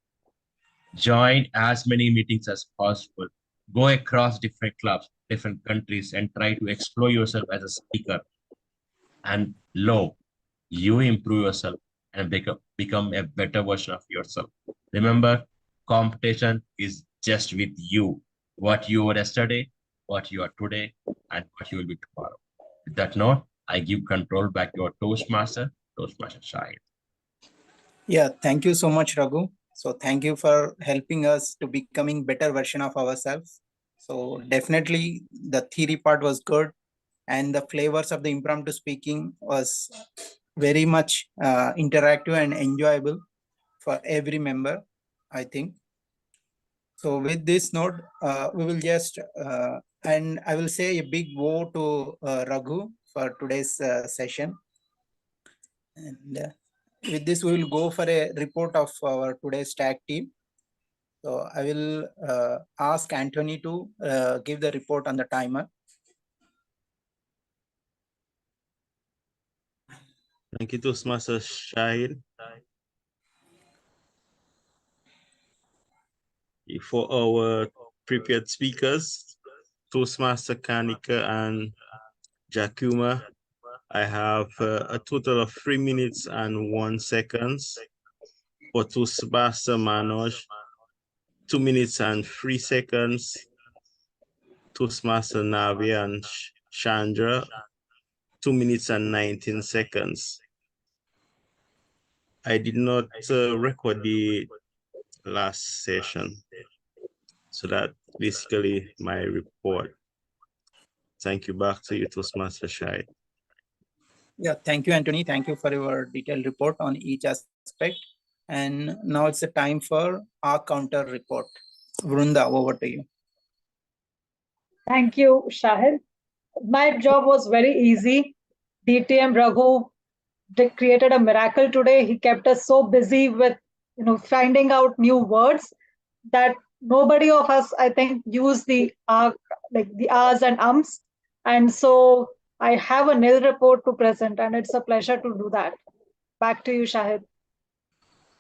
Join as many meetings as possible. Go across different clubs, different countries, and try to explore yourself as a speaker. And you improve yourself and become a better version of yourself. Remember, competition is just with you. What you were yesterday, what you are today, and what you will be tomorrow. With that note, I give control back to your Toastmaster Shahid. Yeah, thank you so much, Raghu. So thank you for helping us to becoming better version of ourselves. So definitely the theory part was good, and the flavors of the impromptu speaking was very much interactive and enjoyable for every member, I think. So with this note, we will just, and I will say a big woe to Raghu for today's session. And with this, we will go for a report of our today's tag team. So I will ask Anthony to give the report on the timer. Thank you, Toastmaster Shahid. For our prepared speakers, Toastmaster Kanika and Jakuma, I have a total of 3 minutes and 1 second. For Toastmaster Manoj, 2 minutes and 3 seconds. Toastmaster Navi and Chandra, 2 minutes and 19 seconds. I did not record the last session. So that's basically my report. Thank you. Back to you, Toastmaster Shahid. Yeah, thank you, Anthony. Thank you for your detailed report on each aspect. And now it's the time for our counter report. Vrunda, over to you. Thank you, Shahid. My job was very easy. DTM Raghu created a miracle today. He kept us so busy with finding out new words that nobody of us, I think, used the like the ahs and ums. And so I have a nil report to present, and it's a pleasure to do that. Back to you, Shahid.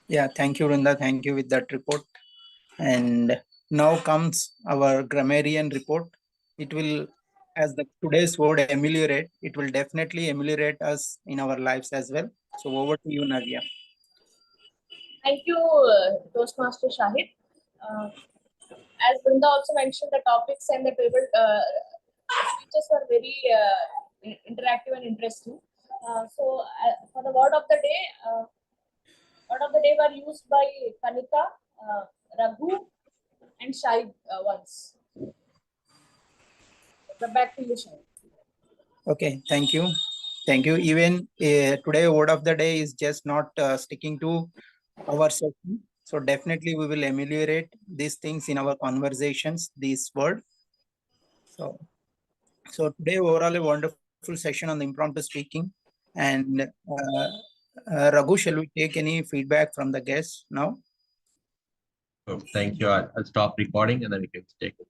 Yeah, thank you, Vrunda. Thank you with that report. And now comes our grammarian report. It will, as the today's word ameliorate, it will definitely ameliorate us in our lives as well. So over to you, Navya. Thank you, Toastmaster Shahid. As Brinda also mentioned, the topics and the table speeches were very interactive and interesting. So for the word of the day were used by Kanika, Raghu, and Shahid once. Back to you, Shahid. Okay, thank you. Thank you. Even today, word of the day is just not sticking to our session. So definitely we will ameliorate these things in our conversations, this word. So today overall a wonderful session on the impromptu speaking. And Raghu, shall we take any feedback from the guests now? Oh, thank you. I'll stop recording and then we can take it.